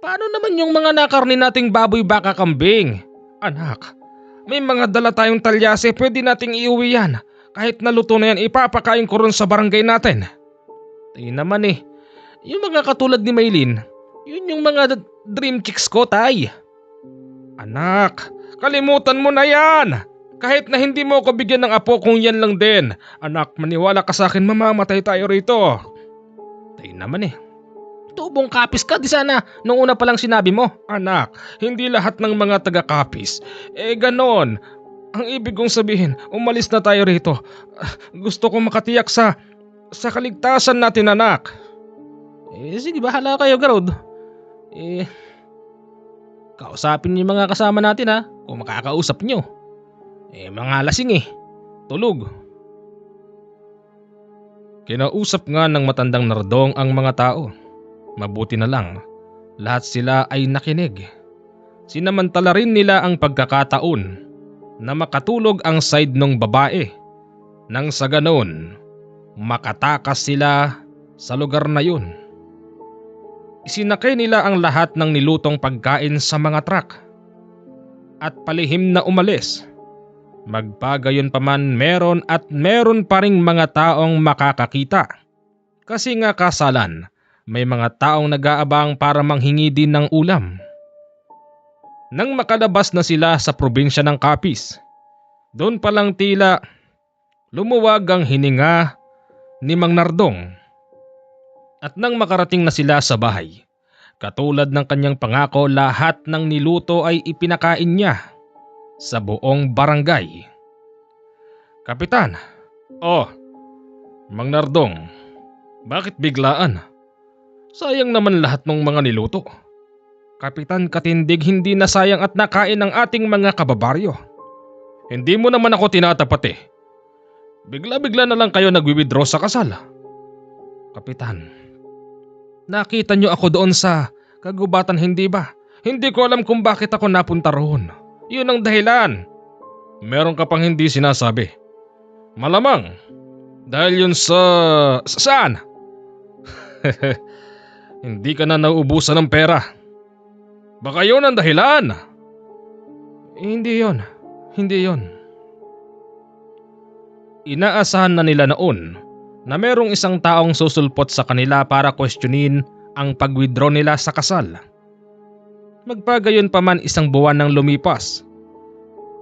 paano naman yung mga nakarni nating baboy baka kambing? Anak, may mga dala tayong talyase, pwede nating iuwi yan. Kahit naluto na yan, ipapakain ko ron sa barangay natin. Tay naman yung mga katulad ni Maylin, yun yung mga dream chicks ko tay. Anak, kalimutan mo na yan. Kahit na hindi mo ako bigyan ng apo kung yan lang din. Anak, maniwala ka sa akin, mamamatay tayo rito. Tay naman tubong kapis ka, di sana nung una pa lang sinabi mo. Anak, hindi lahat ng mga taga-kapis. Ganon. Ang ibig kong sabihin, umalis na tayo rito. Gusto kong makatiyak sa kaligtasan natin, anak. Sige, bahala kayo, Garod. Kausapin niyo yung mga kasama natin ha, kung makakausap niyo. Mga lasing tulog. Kinausap nga ng matandang Nardong ang mga tao. Mabuti na lang, lahat sila ay nakinig. Sinamantala rin nila ang pagkakataon na makatulog ang side ng babae. Nang sa ganon, makatakas sila sa lugar na yun. Isinakay nila ang lahat ng nilutong pagkain sa mga truck at palihim na umalis. Magpagayon pa man, meron pa ring mga taong makakakita. Kasi nga kasalan, may mga taong nag-aabang para manghingi din ng ulam. Nang makalabas na sila sa probinsya ng Capiz, doon pa lang tila lumuwag ang hininga ni Mang Nardong. At nang makarating na sila sa bahay, katulad ng kanyang pangako, lahat ng niluto ay ipinakain niya sa buong barangay. Kapitan, Mang Nardong, bakit biglaan? Sayang naman lahat ng mga niluto. Kapitan Katindig, hindi na sayang at nakain ng ating mga kababaryo. Hindi mo naman ako tinatapat Bigla-bigla na lang kayo nagwi-withdraw sa kasal. Kapitan, nakita niyo ako doon sa kagubatan, hindi ba? Hindi ko alam kung bakit ako napunta roon. Yun ang dahilan. Meron ka pang hindi sinasabi. Malamang dahil yun saan? Hindi ka na nauubusan ng pera. Baka yun ang dahilan. Hindi yon. Inaasahan na nila noon na merong isang taong susulpot sa kanila para questionin ang pag-withdraw nila sa kasal. Magpagayon pa man, isang buwan nang lumipas.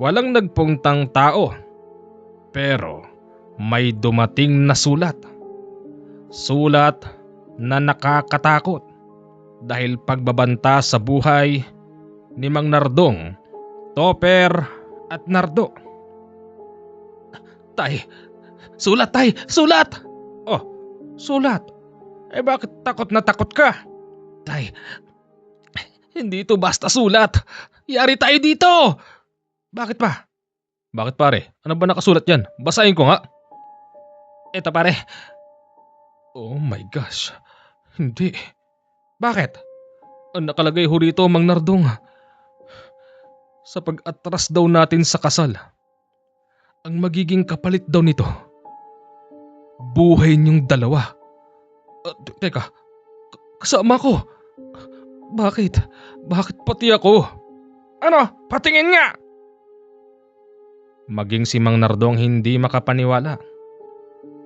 Walang nagpuntang tao. Pero may dumating na sulat. Sulat na nakakatakot dahil pagbabanta sa buhay ni Mang Nardong, Topper at Nardo. Tay, sulat tay, sulat! Sulat? Bakit takot na takot ka? Tay, hindi ito basta sulat. Yari tayo dito! Bakit pa? Bakit pare? Ano ba nakasulat yan? Basahin ko nga. Eto pare. Oh my gosh. Hindi. Bakit? Ang nakalagay ho rito, Mang Nardong, sa pag-atras daw natin sa kasal, ang magiging kapalit daw nito, buhay niyong dalawa. Teka, kasama ko. Bakit? Bakit pati ako? Ano? Patingin nga! Maging si Mang Nardong hindi makapaniwala.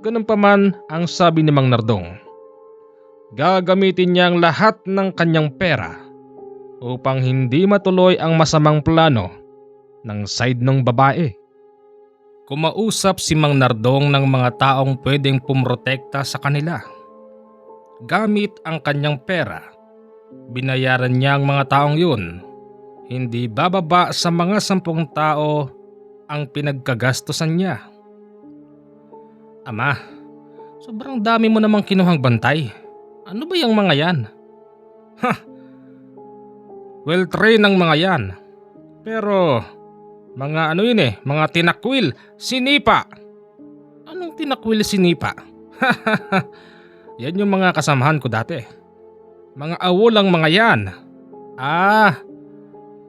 Ganun pa man ang sabi ni Mang Nardong, gagamitin niya ang lahat ng kanyang pera upang hindi matuloy ang masamang plano ng side ng babae. Kumausap si Mang Nardong ng mga taong pwedeng pumrotekta sa kanila. Gamit ang kanyang pera, binayaran niya ang mga taong yun. Hindi bababa sa mga 10 tao ang pinagkagastusan niya. Ama, sobrang dami mo namang kinuhang bantay. Ano ba yung mga yan? Ha! Well trained ang mga yan. Pero mga ano yun mga tinakwil, sinipa. Anong tinakwil, sinipa? Yan yung mga kasamahan ko dati. Mga awolang mga yan.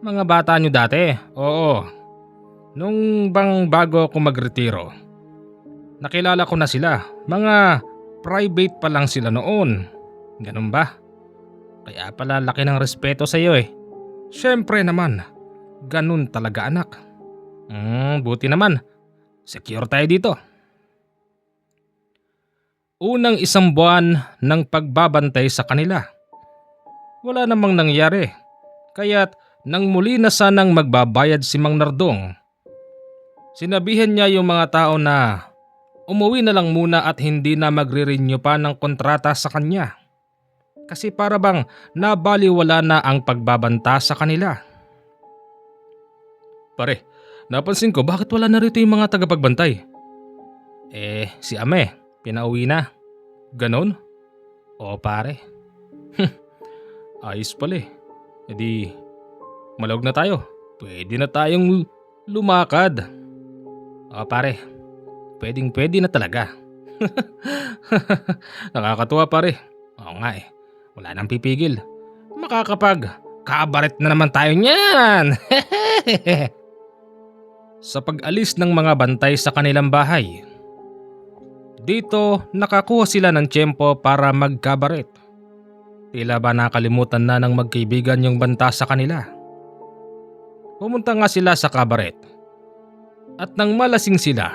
Mga bata nyo dati. Oo. Nung bang bago ako magretiro, nakilala ko na sila. Mga private pa lang sila noon. Ganun ba? Kaya pala laki ng respeto sa iyo Siyempre naman, ganun talaga anak. Buti naman. Secure tayo dito. Unang 1 buwan ng pagbabantay sa kanila. Wala namang nangyari. Kaya't nang muli na sanang magbabayad si Mang Nardong, sinabihan niya yung mga tao na umuwi na lang muna at hindi na magre-renew pa ng kontrata sa kanya. Kasi para bang nabaliwala na ang pagbabanta sa kanila. Pare, napansin ko bakit wala na rito yung mga tagapagbantay? Si Ame, pinauwi na. Ganon? Oo pare. Ayos pala E di, malawag na tayo. Pwede na tayong lumakad. Oo pare, pwede na talaga. Nakakatuwa pare. Oo nga wala nang pipigil. Makakapag-kabaret na naman tayo niyan. Sa pag-alis ng mga bantay sa kanilang bahay, dito nakakuha sila ng tiyempo para magkabaret. Tila ba nakalimutan na ng magkaibigan yung banta sa kanila. Pumunta nga sila sa kabaret. At nang malasing sila,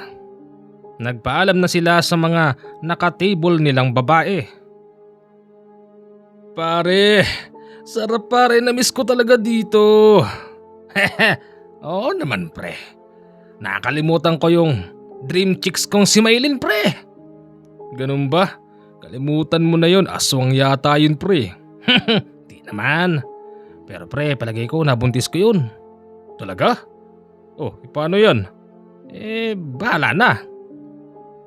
nagpaalam na sila sa mga nakatable nilang babae. Pare, sarap pare, na-miss ko talaga dito. Oo naman pre. Nakalimutan ko yung dream chicks kong si Maylin pre. Ganun ba? Kalimutan mo na yon, aswang yata yun pre. Di naman. Pero pre, palagay ko nabuntis ko yun. Talaga? Oh, paano yan? Bahala na.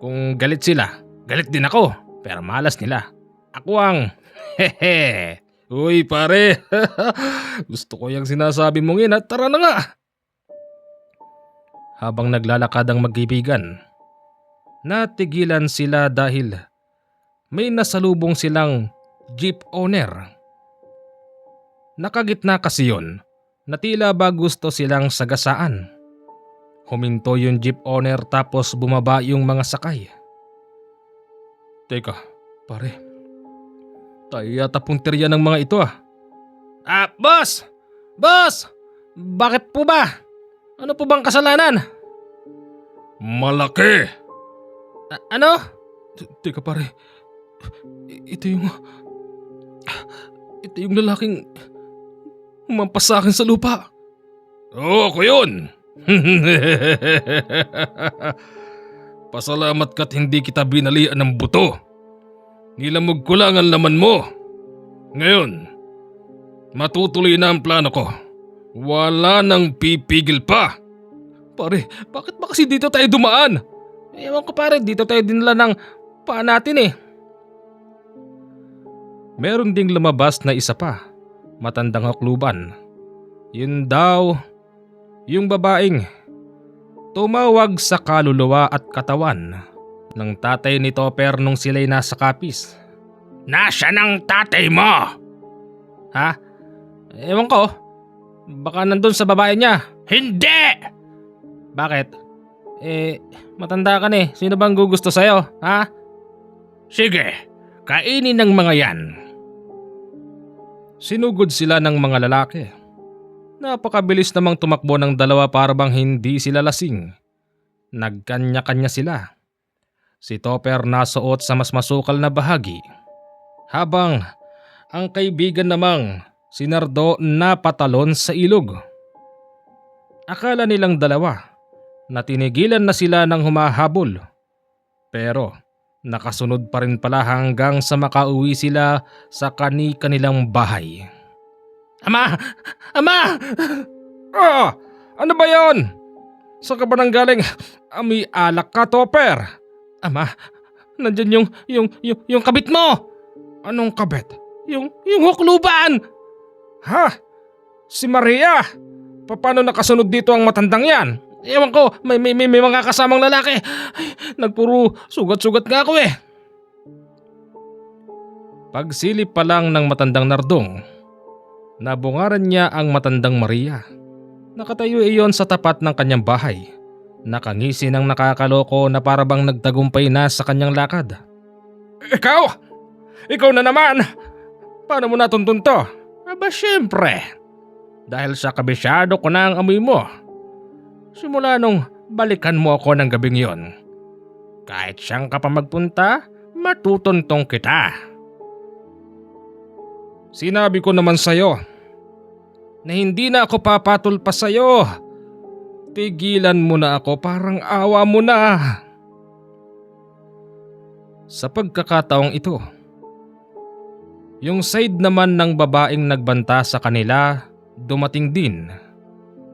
Kung galit sila, galit din ako. Pero malas nila. Ako ang Uy pare, gusto ko yung sinasabi mong yun at tara na nga. Habang naglalakad ang magkaibigan, natigilan sila dahil may nasalubong silang jeep owner. Nakagitna kasi yun na tila ba gusto silang sagasaan. Huminto yung jeep owner tapos bumaba yung mga sakay. Teka, pare. Tayo yata punteriya ng mga ito Boss! Boss! Bakit po ba? Ano po bang kasalanan? Malaki! Ano? Teka pare, ito yung lalaking humampas sa akin sa lupa. Oo, ako yun! Pasalamat ka't hindi kita binalian ng buto. Nilamog ko lang ang laman mo. Ngayon, matutuloy na ang plano ko. Wala nang pipigil pa. Pare, bakit ba kasi dito tayo dumaan? Ewan ko pare, dito tayo dinala ng paa natin Meron ding lumabas na isa pa, matandang hakluban. Yun daw, yung babaeng tumawag sa kaluluwa at katawan ng tatay ni Topper nung sila'y nasa kapis. Nasaan ang tatay mo? Ha? Ewan ko. Baka nandun sa babae niya. Hindi! Bakit? Matanda ka na Sino bang gugusto sa'yo? Ha? Sige, kainin ng mga yan. Sinugod sila ng mga lalaki. Napakabilis namang tumakbo ng dalawa para bang hindi sila lasing. Nagkanya-kanya sila. Si Topper nasuot sa mas masukal na bahagi, habang ang kaibigan namang si Nardo na patalon sa ilog. Akala nilang dalawa na tinigilan na sila ng humahabol, pero nakasunod pa rin pala hanggang sa makauwi sila sa kani-kanilang bahay. Ama! Ama! Ah! Ano ba yon? Saan ka ba nanggaling? Amoy alak ka, Topper. Ama, nandyan yung kabit mo. Anong kabit? Yung hukluban. Ha? Si Maria? Paano nakasunod dito ang matandang yan? Ewan ko, may mga kasamang lalaki. Ay, nagpuro sugat-sugat nga ako eh. Pagsilip pa lang ng matandang Nardong, nabungaran niya ang matandang Maria. Nakatayo iyon sa tapat ng kanyang bahay. Nakangisi ng nakakaloko na parabang nagtagumpay na sa kanyang lakad. Ikaw? Ikaw na naman! Paano mo natuntun to? Aba syempre, dahil sa kabisyado ko na ang amoy mo. Simula nung balikan mo ako ng gabing yon, kahit siyang ka pa magpunta, matutuntong kita. Sinabi ko naman sa'yo na hindi na ako papatol pa sa'yo. Tigilan mo na ako, parang awa mo na. Sa pagkakataong ito, yung side naman ng babaeng nagbanta sa kanila dumating din.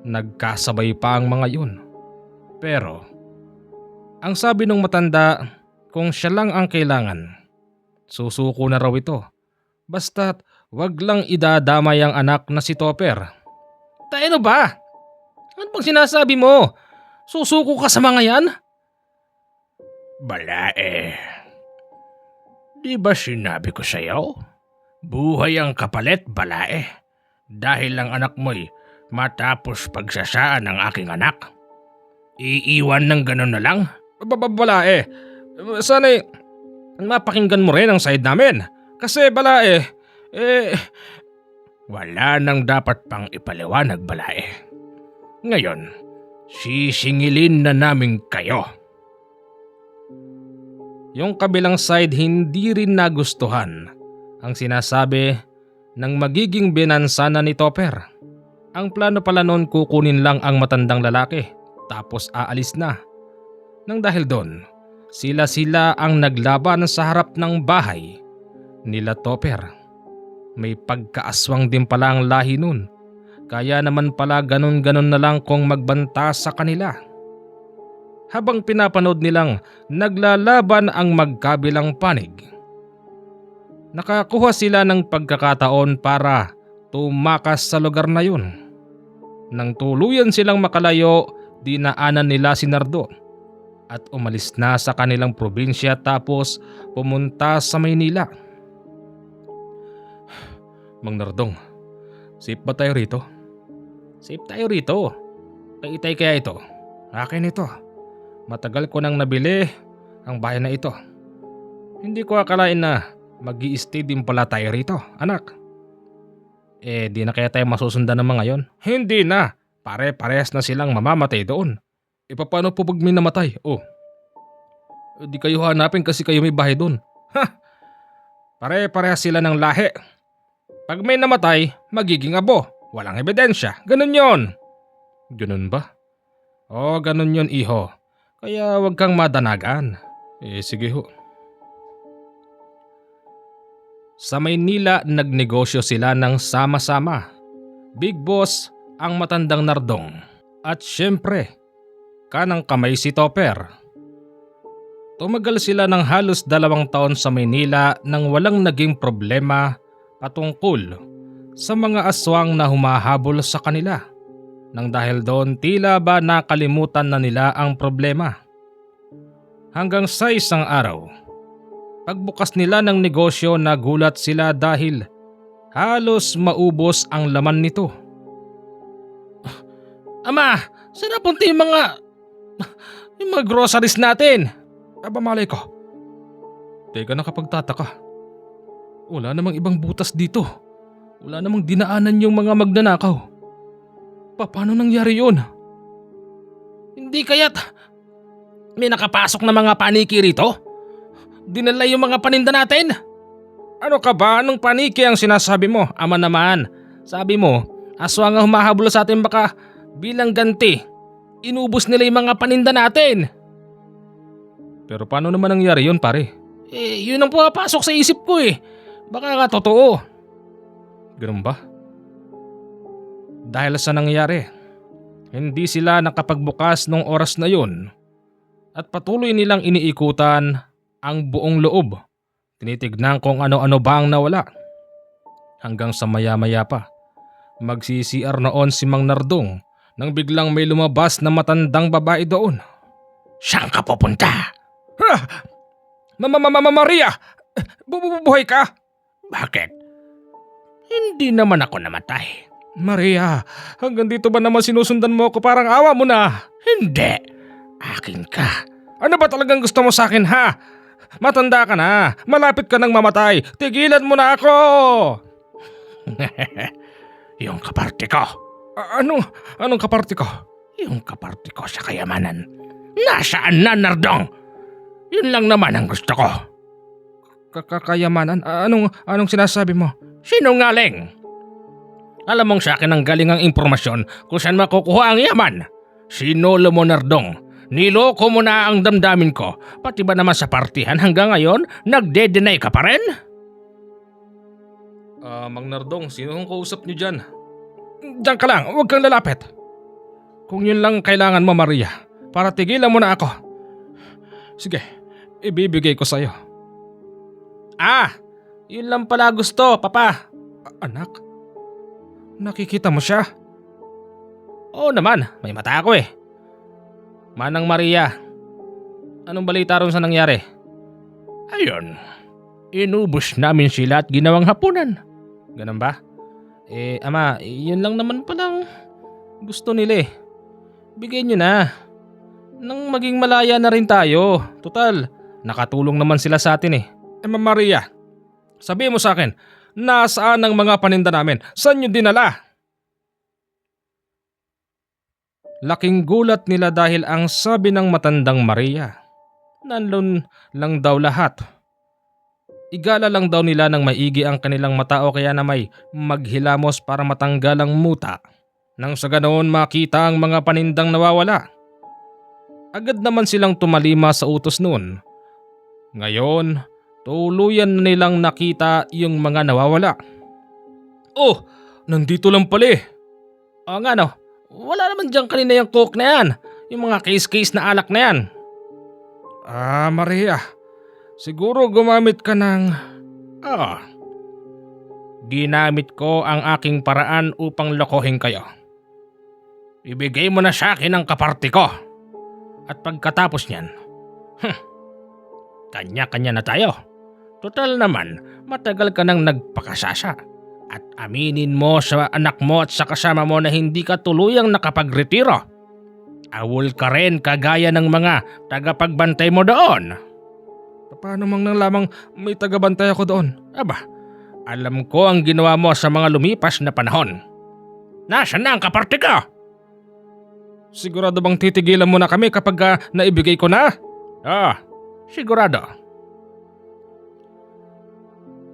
Nagkasabay pa ang mga yun. Pero ang sabi ng matanda, kung siya lang ang kailangan, susuko na raw ito. Basta't wag lang idadamay ang anak na si Topper. Tayo ba? Ano bang sinasabi mo? Susuko ka sa mga yan? Balae. Di ba sinabi ko sa'yo? Buhay ang kapalit, balae. Dahil ang anak mo'y matapos pagsasaan ng aking anak. Iiwan ng ganun na lang? Balae, sana'y mapakinggan mo rin ang side namin. Kasi balae, wala nang dapat pang ipaliwanag, balae. Ngayon, sisingilin na namin kayo. Yung kabilang side hindi rin nagustuhan ang sinasabi ng magiging binansana ni Topper. Ang plano pala noon, kukunin lang ang matandang lalaki tapos aalis na. Nang dahil doon, sila ang naglaban sa harap ng bahay nila Topper. May pagkaaswang din pala ang lahi nun. Kaya naman pala ganun-ganun na lang kung magbanta sa kanila. Habang pinapanood nilang naglalaban ang magkabilang panig, nakakuha sila ng pagkakataon para tumakas sa lugar na yun. Nang tuluyan silang makalayo, dinaanan nila si Nardo at umalis na sa kanilang probinsya tapos pumunta sa Maynila. Mang Nardong, safe ba tayo rito? Safe tayo rito. Kaitay kaya ito? Akin ito. Matagal ko nang nabili ang bahay na ito. Hindi ko akalain na mag-i-stay din pala tayo rito, anak. Di na kaya tayo masusundan ng mga yon? Hindi na. Pare-parehas na silang mamamatay doon. Paano po pag may namatay? Di kayo hanapin kasi kayo may bahay doon. Ha! Pare-parehas sila ng lahi. Pag may namatay, magiging abo. Walang ebidensya. Ganun yon. Ganun ba? Ganun yon, iho. Kaya wag kang madanagan. Sige ho. Sa Maynila, nagnegosyo sila ng sama-sama. Big boss ang matandang Nardong. At syempre, kanang kamay si Topper. Tumagal sila ng halos 2 taon sa Maynila nang walang naging problema patungkol sa mga aswang na humahabol sa kanila. Nang dahil doon, tila ba nakalimutan na nila ang problema. Hanggang sa isang araw, pagbukas nila ng negosyo, nagulat sila dahil halos maubos ang laman nito. Ama, saan napunta yung mga groceries natin? Aba malay ko. Teka, nakapagtataka. Wala namang ibang butas dito. Wala namang dinaanan yung mga magnanakaw. Paano nangyari yun? Hindi kaya't may nakapasok na mga paniki rito? Dinala yung mga paninda natin? Ano ka ba? Anong paniki ang sinasabi mo? Ama naman, Sabi mo, aswang ang humahabol sa atin, baka bilang ganti inubos nila yung mga paninda natin. Pero paano naman nangyari yun, pare? Yun ang pumapasok sa isip ko eh. Baka nga totoo. Ganun ba? Dahil sa nangyari, hindi sila nakapagbukas nung oras na yun at patuloy nilang iniikutan ang buong loob. Tinitignan kung ano-ano ba ang nawala. Hanggang sa maya-maya pa, magsi-CR noon si Mang Nardong nang biglang may lumabas na matandang babae doon. Saan ka pupunta? Maria! Bubuhay ka? Bakit? Hindi naman ako namatay. Maria, hanggang dito ba naman sinusundan mo ako? Parang awa mo na. Hindi. Akin ka. Ano ba talagang gusto mo sa akin, ha? Matanda ka na. Malapit ka nang mamatay. Tigilan mo na ako. Yung kaparte ko. Anong kaparte ko? Yung kaparte ko sa kayamanan. Nasaan na, Nardong? Yun lang naman ang gusto ko. Kayamanan? Anong sinasabi mo? Sinungaling! Alam mong sa akin ang galing ang impormasyon kung saan makukuha ang yaman. Sinolo mo, Nardong. Niloko mo na ang damdamin ko. Pati ba naman sa partihan hanggang ngayon, nagde-deny ka pa rin? Mang Nardong, sino ang kausap niyo dyan? Diyan ka lang, huwag kang lalapit. Kung yun lang kailangan mo, Maria, para tigilan mo na ako. Sige, ibibigay ko sa'yo. Yun lang pala gusto, Papa. Anak? Nakikita mo siya? Oo naman, may mata ako eh. Manang Maria, anong balita ron sa nangyari? Ayun, inubos namin sila at ginawang hapunan. Ganun ba? Ama, yun lang naman palang gusto nila eh. Bigyan nyo na. Nang maging malaya na rin tayo. Total, nakatulong naman sila sa atin eh. Maria, sabihin mo sa akin, nasaan ang mga paninda namin? Saan nyo dinala? Laking gulat nila dahil ang sabi ng matandang Maria, nandun lang daw lahat. Igala lang daw nila ng maigi ang kanilang mata o kaya na may maghilamos para matanggal ang muta. Nang sa ganoon makita ang mga panindang nawawala. Agad naman silang tumalima sa utos noon. Ngayon, tuluyan na nilang nakita yung mga nawawala. Oh, nandito lang pala eh. Nga no, wala naman dyan kanina yung coke na yan. Yung mga case-case na alak na yan. Maria, siguro gumamit ka ng... Ginamit ko ang aking paraan upang lokohin kayo. Ibigay mo na sa akin ang kaparte ko. At pagkatapos niyan, kanya-kanya na tayo. Total naman, matagal ka nang nagpakasasa. At aminin mo sa anak mo at sa kasama mo na hindi ka tuluyang nakapagretiro. Awol ka rin kagaya ng mga tagapagbantay mo doon. Paano mang nang lamang may tagabantay ako doon? Aba, alam ko ang ginawa mo sa mga lumipas na panahon. Nasaan na ang kaparte ko? Sigurado bang titigilan mo na kami kapag naibigay ko na? Sigurado.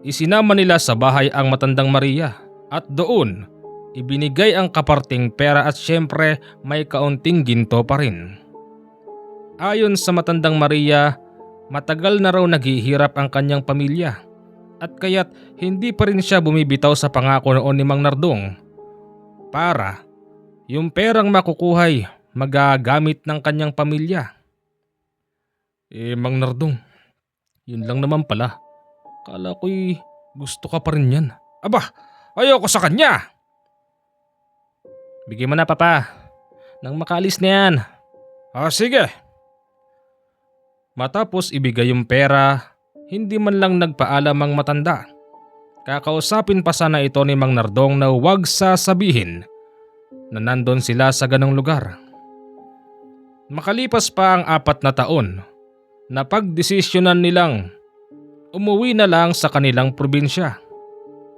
Isinama nila sa bahay ang matandang Maria at doon ibinigay ang kaparting pera at syempre may kaunting ginto pa rin. Ayon sa matandang Maria, matagal na raw naghihirap ang kanyang pamilya at kaya't hindi pa rin siya bumibitaw sa pangako noon ni Mang Nardong para yung perang makukuhay magagamit ng kanyang pamilya. Mang Nardong, yun lang naman pala. Kala ko'y gusto ka pa rin yan. Aba, ayoko sa kanya. Bigyan mo na, Papa. Nang makaalis na yan. Sige. Matapos ibigay yung pera, hindi man lang nagpaalam ang matanda. Kakausapin pa sana ito ni Mang Nardong na huwag sasabihin na nandun sila sa ganong lugar. Makalipas pa ang 4 na taon, napagdesisyonan nilang umuwi na lang sa kanilang probinsya.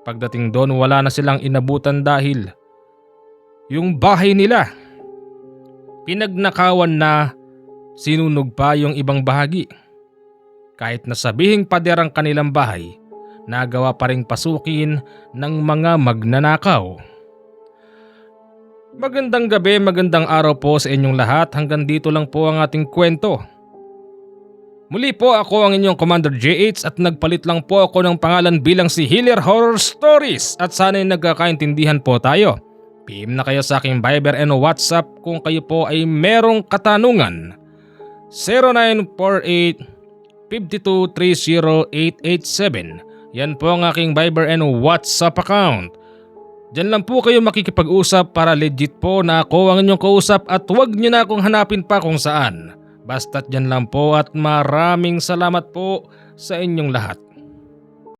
Pagdating doon wala na silang inabutan dahil yung bahay nila pinagnakawan na, sinunog pa yung ibang bahagi. Kahit nasabihing pader ang kanilang bahay, nagawa pa ring pasukin ng mga magnanakaw. Magandang gabi, magandang araw po sa inyong lahat. Hanggang dito lang po ang ating kwento. Muli po ako ang inyong Commander JH at nagpalit lang po ako ng pangalan bilang si Healer Horror Stories at sana'y nagkakaintindihan po tayo. PM na kayo sa aking Viber and WhatsApp kung kayo po ay merong katanungan. 0948-5230887. Yan po ang aking Viber and WhatsApp account. Diyan lang po kayo makikipag-usap para legit po na ako ang inyong kausap at huwag niyo na akong hanapin pa kung saan. Basta't dyan lang po at maraming salamat po sa inyong lahat.